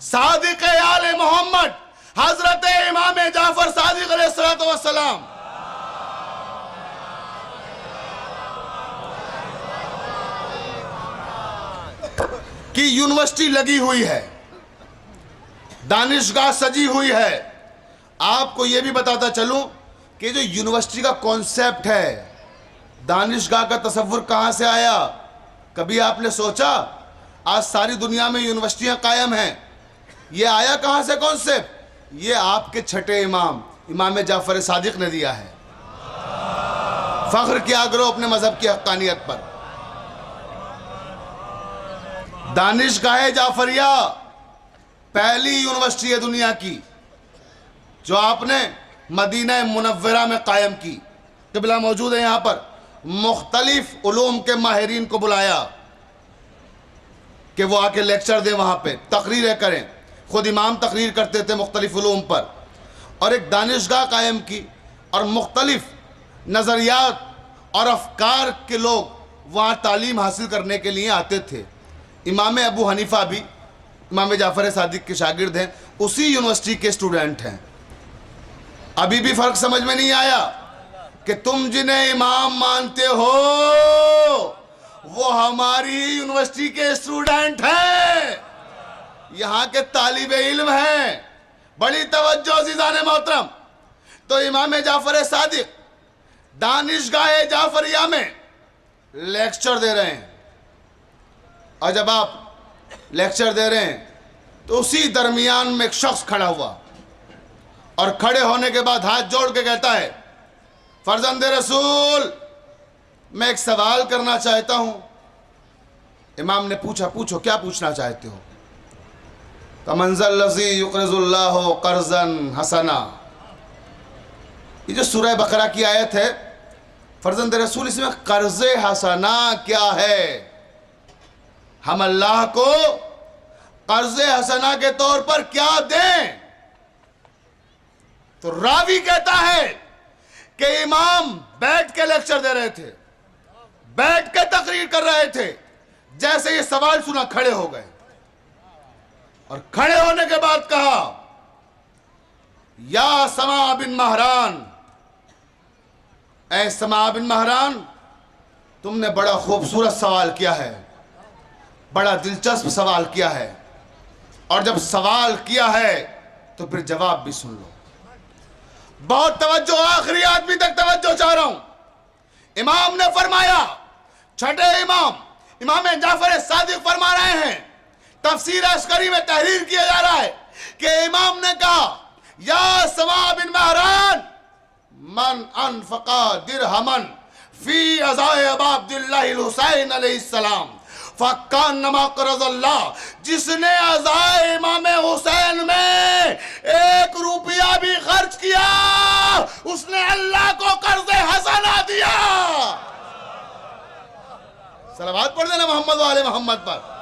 صادق آل محمد حضرت امام جعفر صادق علیہ السلام کی یونیورسٹی لگی ہوئی ہے, دانشگاہ سجی ہوئی ہے. آپ کو یہ بھی بتاتا چلوں کہ جو یونیورسٹی کا کانسیپٹ ہے, دانشگاہ کا تصور کہاں سے آیا؟ کبھی آپ نے سوچا؟ آج ساری دنیا میں یونیورسٹیاں قائم ہیں, یہ آیا کہاں سے کانسیپٹ؟ یہ آپ کے چھٹے امام امام جعفر صادق نے دیا ہے۔ فخر کیا کرو اپنے مذہب کی حقانیت پر۔ دانشگاہ جعفریہ پہلی یونیورسٹی ہے دنیا کی جو آپ نے مدینہ منورہ میں قائم کی۔ قبلہ موجود ہے یہاں پر، مختلف علوم کے ماہرین کو بلایا کہ وہ آ کے لیکچر دیں، وہاں پہ تقریریں کریں۔ خود امام تقریر کرتے تھے مختلف علوم پر، اور ایک دانشگاہ قائم کی، اور مختلف نظریات اور افکار کے لوگ وہاں تعلیم حاصل کرنے کے لیے آتے تھے۔ امام ابو حنیفہ بھی امام جعفر صادق کے شاگرد ہیں، اسی یونیورسٹی کے اسٹوڈنٹ ہیں۔ ابھی بھی فرق سمجھ میں نہیں آیا کہ تم جنہیں امام مانتے ہو وہ ہماری یونیورسٹی کے اسٹوڈنٹ ہیں، یہاں کے طالب علم ہیں۔ بڑی توجہ عزیزان محترم، تو امام جعفر صادق دانشگاہ جعفریہ میں لیکچر دے رہے ہیں، اور جب آپ لیکچر دے رہے ہیں تو اسی درمیان میں ایک شخص کھڑا ہوا، اور کھڑے ہونے کے بعد ہاتھ جوڑ کے کہتا ہے، فرزند رسول میں ایک سوال کرنا چاہتا ہوں۔ امام نے پوچھا، پوچھو کیا پوچھنا چاہتے ہو؟ کمن ذا الذی یقرض اللہ قرضا حسنا، یہ جو سورہ بقرہ کی آیت ہے، فرزند رسول اس میں قرض حسنا کیا ہے؟ ہم اللہ کو قرض حسنا کے طور پر کیا دیں؟ تو راوی کہتا ہے کہ امام بیٹھ کے لیکچر دے رہے تھے، بیٹھ کے تقریر کر رہے تھے، جیسے یہ سوال سنا کھڑے ہو گئے، اور کھڑے ہونے کے بعد کہا، یا سماع بن مہران، اے سماع بن مہران، تم نے بڑا خوبصورت سوال کیا ہے، بڑا دلچسپ سوال کیا ہے، اور جب سوال کیا ہے تو پھر جواب بھی سن لو۔ بہت توجہ، آخری آدمی تک توجہ چاہ رہا ہوں۔ امام نے فرمایا، چھٹے امام امام جعفر صادق فرما رہے ہیں، تفسیر عسکری میں تحریر کیا جا رہا ہے کہ امام نے کہا، یا سماع بن مہران، من انفقا درہما فی عزائے ابا عبداللہ الحسین علیہ السلام فَكَانَّمَا قَرَضَ اللَّهِ، جس نے عزائے امام حسین میں 1 روپیہ بھی خرچ کیا اس نے اللہ کو قرض حسنہ دیا۔ صلوات پڑھ دینا محمد و آل محمد پر۔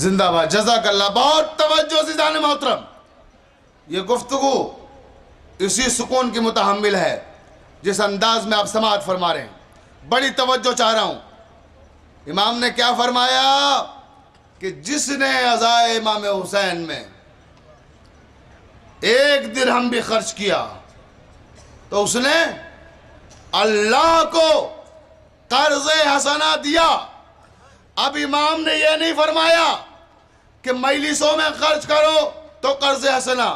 زندہ باد، جزاک اللہ۔ بہت توجہ عزیزان محترم، یہ گفتگو اسی سکون کی متحمل ہے جس انداز میں آپ سماعت فرما رہے ہیں۔ بڑی توجہ چاہ رہا ہوں۔ امام نے کیا فرمایا کہ جس نے عزائے امام حسین میں 1 درہم بھی خرچ کیا تو اس نے اللہ کو قرض حسنہ دیا۔ اب امام نے یہ نہیں فرمایا کہ مجلسوں میں خرچ کرو تو قرض حسنہ،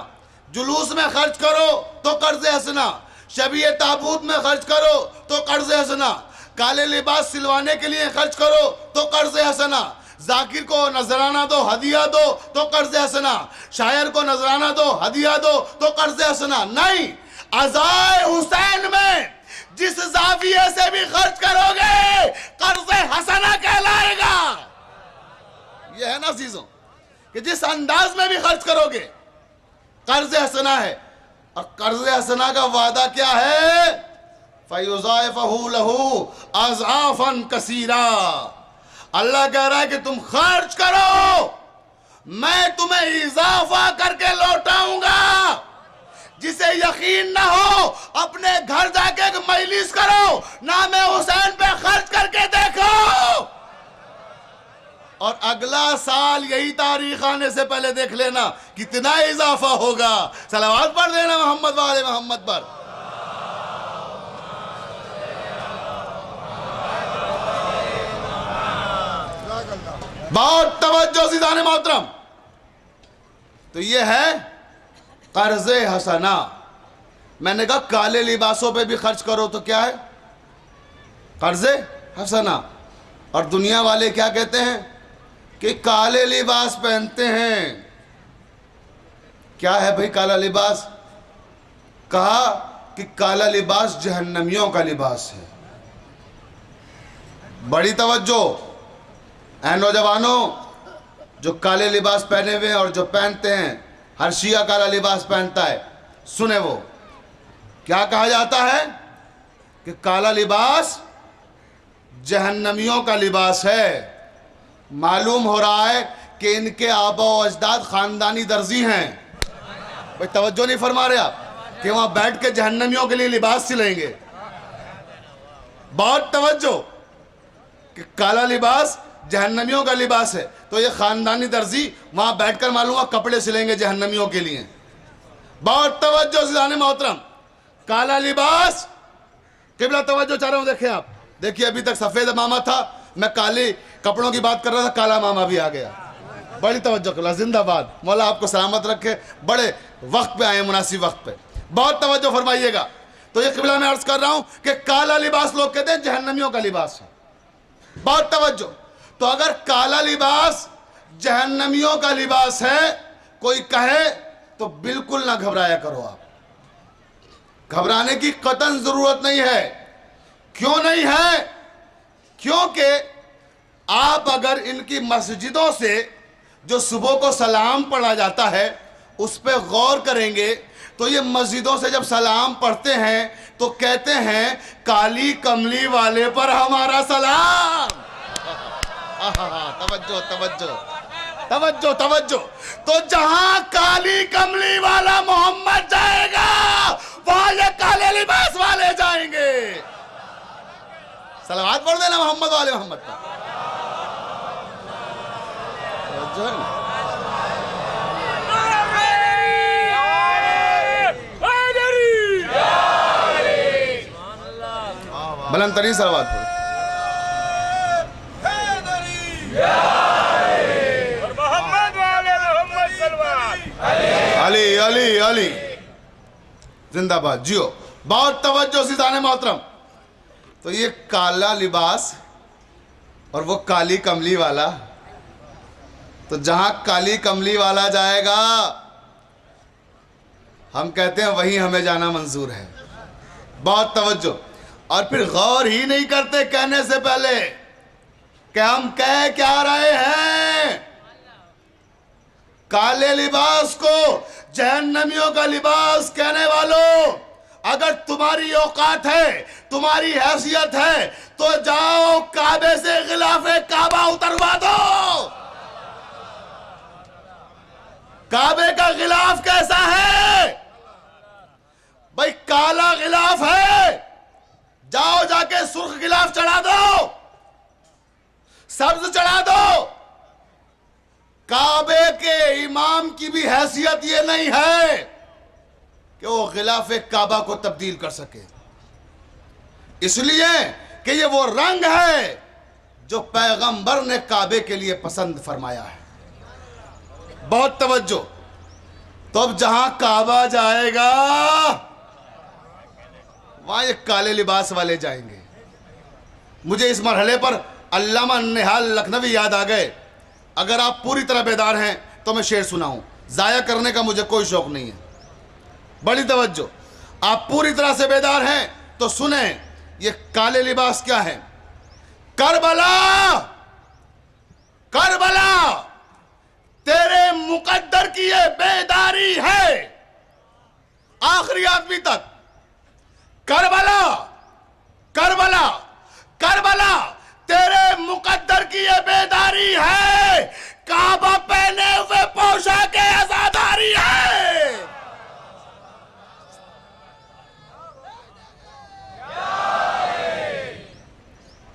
جلوس میں خرچ کرو تو قرض حسنہ، شبیہ تابوت میں خرچ کرو تو قرض حسنہ، کالے لباس سلوانے کے لیے خرچ کرو تو قرض حسنہ، ذاکر کو نذرانہ دو، ہدیہ دو تو قرض حسنہ، شاعر کو نذرانہ دو، ہدیہ دو تو قرض حسنہ۔ نہیں، عزائے حسین میں جس زاویے سے بھی خرچ کرو گے قرض حسنہ کہلائے گا۔ یہ ہے نا عزیزوں کہ جس انداز میں بھی خرچ کرو گے قرض حسنہ ہے، اور قرض حسنہ کا وعدہ کیا ہے؟ فَيُضَاعِفَهُ لَهُ أَضْعَافًا كَثِيرًا، اللہ کہہ رہا ہے کہ تم خرچ کرو، میں تمہیں اضافہ کر کے لوٹاؤں گا۔ جسے یقین نہ ہو اپنے گھر جا کے مجلس کرو، نام حسین پہ خرچ کر کے دیکھو، اور اگلا سال یہی تاریخ آنے سے پہلے دیکھ لینا کتنا اضافہ ہوگا. صلوات پڑھ دینا محمد والے محمد پر. بہت توجہ عزیزان محترم. تو یہ ہے قرض حسنہ. میں نے کہا کالے لباسوں پہ بھی خرچ کرو تو کیا ہے؟ قرض حسنہ. اور دنیا والے کیا کہتے ہیں کہ کالے لباس پہنتے ہیں. کیا ہے بھئی کالا لباس؟ کہا کہ کالا لباس جہنمیوں کا لباس ہے. بڑی توجہ اے نوجوانوں، جو کالے لباس پہنے ہوئے ہیں اور جو پہنتے ہیں، ہر شیعہ کالا لباس پہنتا ہے. سنیں وہ کیا کہا جاتا ہے کہ کالا لباس جہنمیوں کا لباس ہے. معلوم ہو رہا ہے کہ ان کے آبا و اجداد خاندانی درزی ہیں. بھئی توجہ نہیں فرما رہے آپ کہ وہاں بیٹھ کے جہنمیوں کے لیے لباس سلیں گے. بہت توجہ کہ کالا لباس جہنمیوں کا لباس ہے تو یہ خاندانی درزی وہاں بیٹھ کر معلوم ہے کپڑے سلیں گے جہنمیوں کے لیے. بہت توجہ عزیزان محترم. کالا لباس قبلہ توجہ چاہ رہا ہوں. دیکھیں آپ دیکھیے ابھی تک سفید ماما تھا، میں کالے کپڑوں کی بات کر رہا تھا، کالا ماما بھی آ گیا. بڑی توجہ کرو. زندہ باد. مولا آپ کو سلامت رکھے. بڑے وقت پہ آئے ہیں، مناسب وقت پہ. بہت توجہ فرمائیے گا. تو یہ قبلہ میں عرض کر رہا ہوں کہ کالا لباس لوگ کہتے ہیں جہنمیوں کا لباس ہے. بہت توجہ. تو اگر کالا لباس جہنمیوں کا لباس ہے کوئی کہے تو بالکل نہ گھبرایا کرو. آپ گھبرانے کی قطعاً ضرورت نہیں ہے. کیوں نہیں ہے؟ کیونکہ آپ اگر ان کی مسجدوں سے جو صبح کو سلام پڑھا جاتا ہے اس پہ غور کریں گے تو یہ مسجدوں سے جب سلام پڑھتے ہیں تو کہتے ہیں کالی کملی والے پر ہمارا سلام. توجہ توجہ توجہ توجہ. تو جہاں کالی کملی والا محمد جائے گا وہاں یہ کالے لباس والے جائیں گے. صلوات پڑھ دینا محمد والے محمد پر. بلند ترین صلوات پڑھ. علی علی علی زندہ باد. جیو. بہت توجہ عزیزان محترم. تو یہ کالا لباس اور وہ کالی کملی والا، تو جہاں کالی کملی والا جائے گا ہم کہتے ہیں وہیں ہمیں جانا منظور ہے. بہت توجہ. اور پھر غور ہی نہیں کرتے کہنے سے پہلے کہ ہم کہہ کیا رہے ہیں. کالے لباس کو جہنمیوں کا لباس کہنے والوں، اگر تمہاری اوقات ہے، تمہاری حیثیت ہے تو جاؤ کعبے سے غلاف کعبہ اتروا دو. کعبے کا غلاف کیسا ہے؟ بھئی کالا غلاف ہے. جاؤ جا کے سرخ غلاف چڑھا دو، سبز چڑھا دو. کعبے کے امام کی بھی حیثیت یہ نہیں ہے کہ وہ غلاف کعبہ کو تبدیل کر سکے، اس لیے کہ یہ وہ رنگ ہے جو پیغمبر نے کعبے کے لیے پسند فرمایا ہے. بہت توجہ. تو اب جہاں کعبہ جائے گا وہاں یہ کالے لباس والے جائیں گے. مجھے اس مرحلے پر علامہ نہال لکھنوی یاد آ گئے. اگر آپ پوری طرح بیدار ہیں تو میں شعر سناؤں. ضائع کرنے کا مجھے کوئی شوق نہیں ہے. بڑی توجہ. آپ پوری طرح سے بیدار ہیں تو سنیں یہ کالے لباس کیا ہے. کربلا کربلا تیرے مقدر کی یہ بیداری ہے آخری آدمی تک. کربلا کربلا کربلا تیرے مقدر کی یہ بیداری ہے. کعبہ پہنے ہوئے پوشاک عزاداری ہے.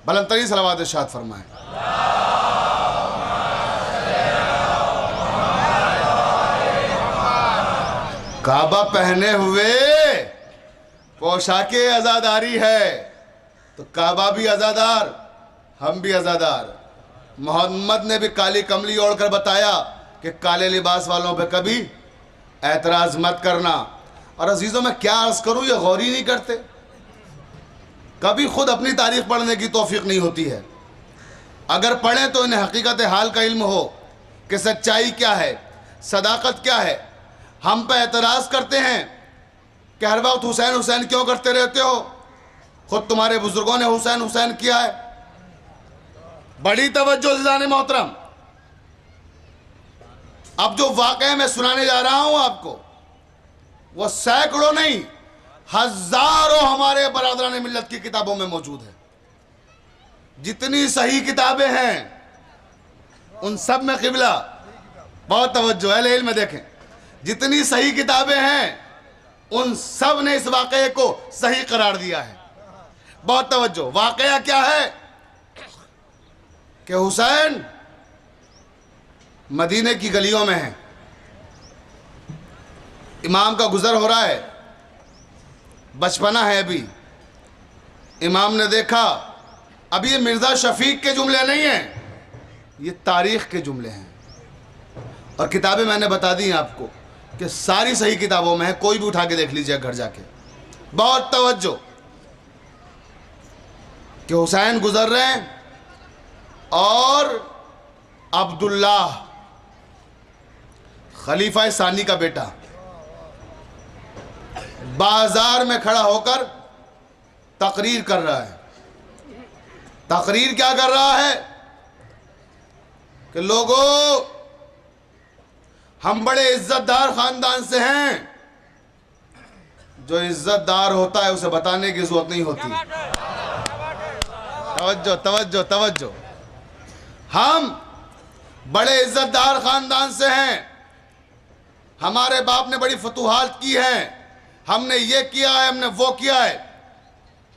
بلند ترین صلوات ارشاد فرمائیں. کعبہ پہنے ہوئے پوشاک عزاداری ہے تو کعبہ بھی عزادار، ہم بھی عزادار۔ محمد نے بھی کالی کملی اوڑھ کر بتایا کہ کالے لباس والوں پہ کبھی اعتراض مت کرنا۔ اور عزیزوں میں کیا عرض کروں، یہ غور ہی نہیں کرتے، کبھی خود اپنی تاریخ پڑھنے کی توفیق نہیں ہوتی ہے۔ اگر پڑھیں تو انہیں حقیقت حال کا علم ہو کہ سچائی کیا ہے، صداقت کیا ہے۔ ہم پہ اعتراض کرتے ہیں کہ ہر وقت حسین حسین کیوں کرتے رہتے ہو، خود تمہارے بزرگوں نے حسین حسین کیا ہے۔ بڑی توجہ عزیزان محترم، اب جو واقعہ میں سنانے جا رہا ہوں آپ کو، وہ سینکڑوں نہیں ہزاروں ہمارے برادران ملت کی کتابوں میں موجود ہے۔ جتنی صحیح کتابیں ہیں ان سب میں قبلہ، بہت توجہ اہل علم میں دیکھیں، جتنی صحیح کتابیں ہیں ان سب نے اس واقعے کو صحیح قرار دیا ہے۔ بہت توجہ، واقعہ کیا ہے کہ حسین مدینے کی گلیوں میں ہیں، امام کا گزر ہو رہا ہے، بچپنا ہے ابھی، امام نے دیکھا، اب یہ مرزا شفیق کے جملے نہیں ہیں، یہ تاریخ کے جملے ہیں، اور کتابیں میں نے بتا دی ہیں آپ کو کہ ساری صحیح کتابوں میں ہیں، کوئی بھی اٹھا کے دیکھ لیجئے گھر جا کے۔ بہت توجہ کہ حسین گزر رہے ہیں اور عبداللہ خلیفہ ثانی کا بیٹا بازار میں کھڑا ہو کر تقریر کر رہا ہے۔ تقریر کیا کر رہا ہے کہ لوگوں، ہم بڑے عزت دار خاندان سے ہیں۔ جو عزت دار ہوتا ہے اسے بتانے کی ضرورت نہیں ہوتی۔ توجہ توجہ توجہ، ہم بڑے عزت دار خاندان سے ہیں، ہمارے باپ نے بڑی فتوحات کی ہیں، ہم نے یہ کیا ہے، ہم نے وہ کیا ہے۔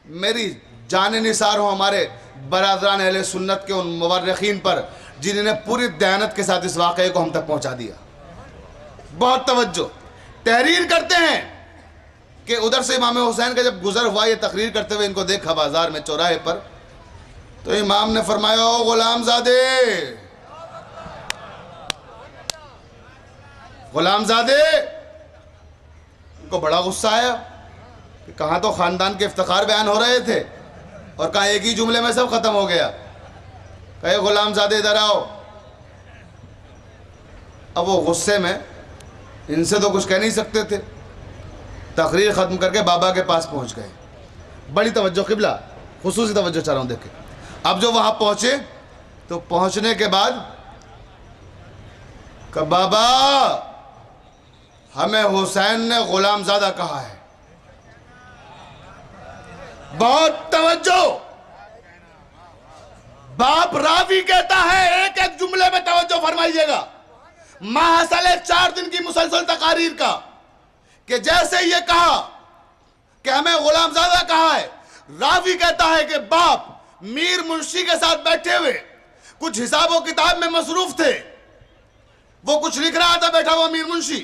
میری جان نثار ہوں ہمارے برادران اہل سنت کے ان مورخین پر جنہوں نے پوری دیانت کے ساتھ اس واقعے کو ہم تک پہنچا دیا۔ بہت توجہ، تحریر کرتے ہیں کہ ادھر سے امام حسین کا جب گزر ہوا یہ تقریر کرتے ہوئے ان کو دیکھا بازار میں چوراہے پر، تو امام نے فرمایا، او غلام زادے، غلام زادے۔ ان کو بڑا غصہ آیا کہ کہاں تو خاندان کے افتخار بیان ہو رہے تھے اور کہاں ایک ہی جملے میں سب ختم ہو گیا۔ کہے غلام زادے ادھر آؤ۔ اب وہ غصے میں ان سے تو کچھ کہہ نہیں سکتے تھے، تقریر ختم کر کے بابا کے پاس پہنچ گئے۔ بڑی توجہ قبلہ، خصوصی توجہ چاہ رہا ہوں دیکھیں۔ اب جو وہاں پہنچے تو پہنچنے کے بعد کہ بابا ہمیں حسین نے غلام زادہ کہا ہے۔ بہت توجہ، باپ راوی کہتا ہے، ایک ایک جملے میں توجہ فرمائیے گا، ماحصل 4 دن کی مسلسل تقاریر کا، کہ جیسے یہ کہا کہ ہمیں غلام زادہ کہا ہے، راوی کہتا ہے کہ باپ میر منشی کے ساتھ بیٹھے ہوئے کچھ حساب و کتاب میں مصروف تھے، وہ کچھ لکھ رہا تھا بیٹھا ہوا میر منشی،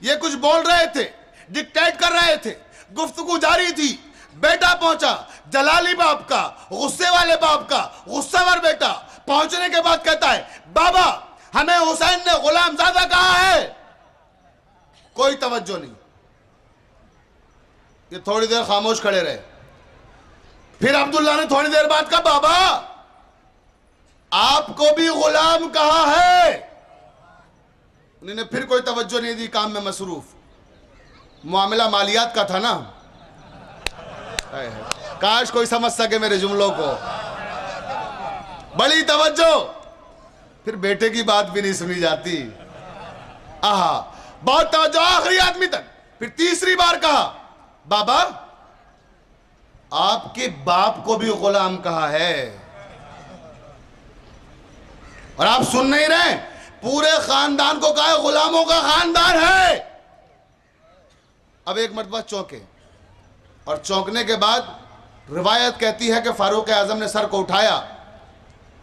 یہ کچھ بول رہے تھے، ڈکٹیٹ کر رہے تھے، گفتگو جاری تھی، بیٹا پہنچا، جلالی باپ کا، غصے والے باپ کا، غصہ ور بیٹا پہنچنے کے بعد کہتا ہے، بابا ہمیں حسین نے غلام زادہ کہا ہے۔ کوئی توجہ نہیں، یہ تھوڑی دیر خاموش کھڑے رہے۔ پھر عبداللہ نے تھوڑی دیر بعد کہا، بابا آپ کو بھی غلام کہا ہے۔ انہوں نے پھر کوئی توجہ نہیں دی، کام میں مصروف۔ معاملہ مالیات کا تھا نا، کاش کوئی سمجھ سکے میرے جملوں کو۔ بڑی توجہ، پھر بیٹے کی بات بھی نہیں سنی جاتی۔ بہت توجہ، آخری آدمی تک۔ پھر تیسری بار کہا، بابا آپ کے باپ کو بھی غلام کہا ہے، اور آپ سن نہیں رہے، پورے خاندان کو کہا ہے غلاموں کا خاندان ہے۔ اب ایک مرتبہ چونکے، اور چونکنے کے بعد روایت کہتی ہے کہ فاروق اعظم نے سر کو اٹھایا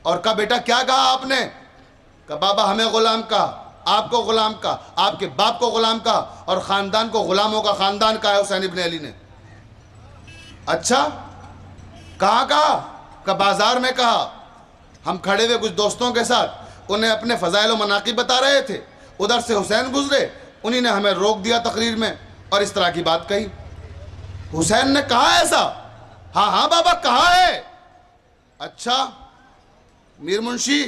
اور کہا، بیٹا کیا کہا آپ نے؟ کہا بابا ہمیں غلام کہا۔ آپ کو غلام کہا, آپ کے باپ کو غلام کہا, اور خاندان کو غلاموں کا خاندان کہا ہے حسین ابن علی نے. اچھا کہاں کہا؟ کہ بازار میں کہا. ہم کھڑے ہوئے کچھ دوستوں کے ساتھ, انہیں اپنے فضائل و مناقب بتا رہے تھے, ادھر سے حسین گزرے, انہی نے ہمیں روک دیا تقریر میں اور اس طرح کی بات کہی. حسین نے کہا ایسا؟ ہاں ہاں بابا کہا ہے. اچھا میر منشی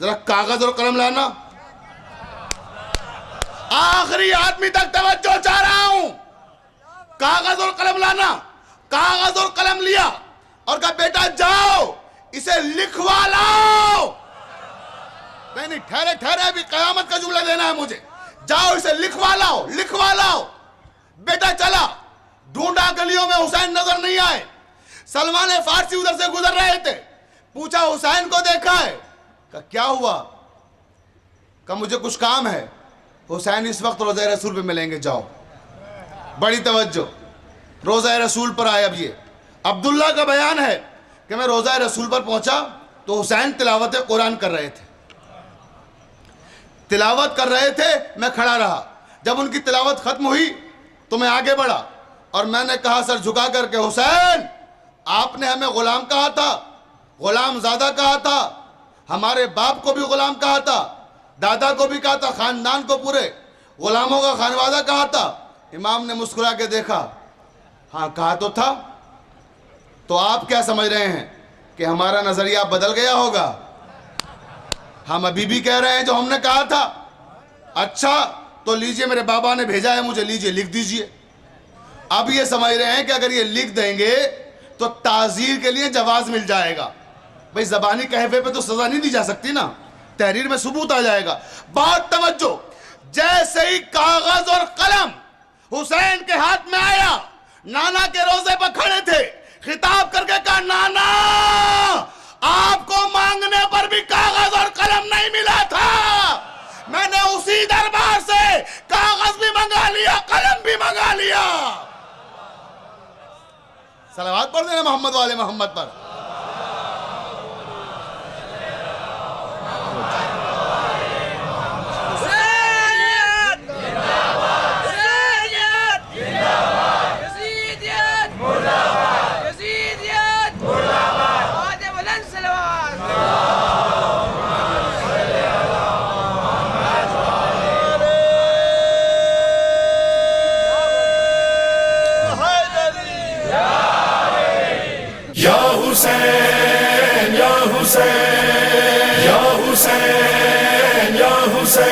ذرا کاغذ اور قلم لانا. آخری آدمی تک توجہ چاہ رہا ہوں. کاغذ اور قلم لانا. کاغذ اور قلم لیا اور کہا بیٹا جاؤ اسے لکھوا لاؤ. نہیں ٹھہرے ٹھہرے, ابھی قیامت کا جملہ دینا ہے مجھے. جاؤ اسے لکھوا لاؤ, لکھوا لاؤ. بیٹا چلا, ڈھونڈا گلیوں میں, حسین نظر نہیں آئے. سلمان فارسی ادھر سے گزر رہے تھے, پوچھا حسین کو دیکھا ہے؟ کہا کیا ہوا؟ کہا مجھے کچھ کام ہے. حسین اس وقت روضہ رسول پہ ملیں گے, جاؤ. بڑی توجہ, روضہ رسول پر آئے. اب یہ عبداللہ کا بیان ہے کہ میں روضہ رسول پر پہنچا تو حسین تلاوت قرآن کر رہے تھے. تلاوت کر رہے تھے, میں کھڑا رہا. جب ان کی تلاوت ختم ہوئی تو میں آگے بڑھا اور میں نے کہا سر جھکا کر کے, حسین آپ نے ہمیں غلام کہا تھا, غلام زادہ کہا تھا, ہمارے باپ کو بھی غلام کہا تھا, دادا کو بھی کہا تھا, خاندان کو پورے غلاموں کا خانوادہ کہا تھا. امام نے مسکرا کے دیکھا, ہاں کہا تو تھا. تو آپ کیا سمجھ رہے ہیں کہ ہمارا نظریہ بدل گیا ہوگا؟ ہم ابھی بھی کہہ رہے ہیں جو ہم نے کہا تھا. اچھا تو لیجئے, میرے بابا نے بھیجا ہے مجھے, لیجئے لکھ دیجئے. اب یہ سمجھ رہے ہیں کہ اگر یہ لکھ دیں گے تو تعزیر کے لیے جواز مل جائے گا. بھئی زبانی کہوے پہ تو سزا نہیں دی جا سکتی نا, تحریر میں ثبوت آ جائے گا. بہت توجہ, جیسے ہی کاغذ اور قلم حسین کے ہاتھ میں آیا, نانا کے روزے پر کھڑے تھے, خطاب کر کے کہا نانا آپ کو مانگنے پر بھی کاغذ اور قلم نہیں ملا تھا, میں نے اسی دربار سے کاغذ بھی منگا لیا, قلم بھی منگا لیا. صلوات پڑھ دینا محمد والے محمد پر. یا حسین یا حسین یا حسین یا حسین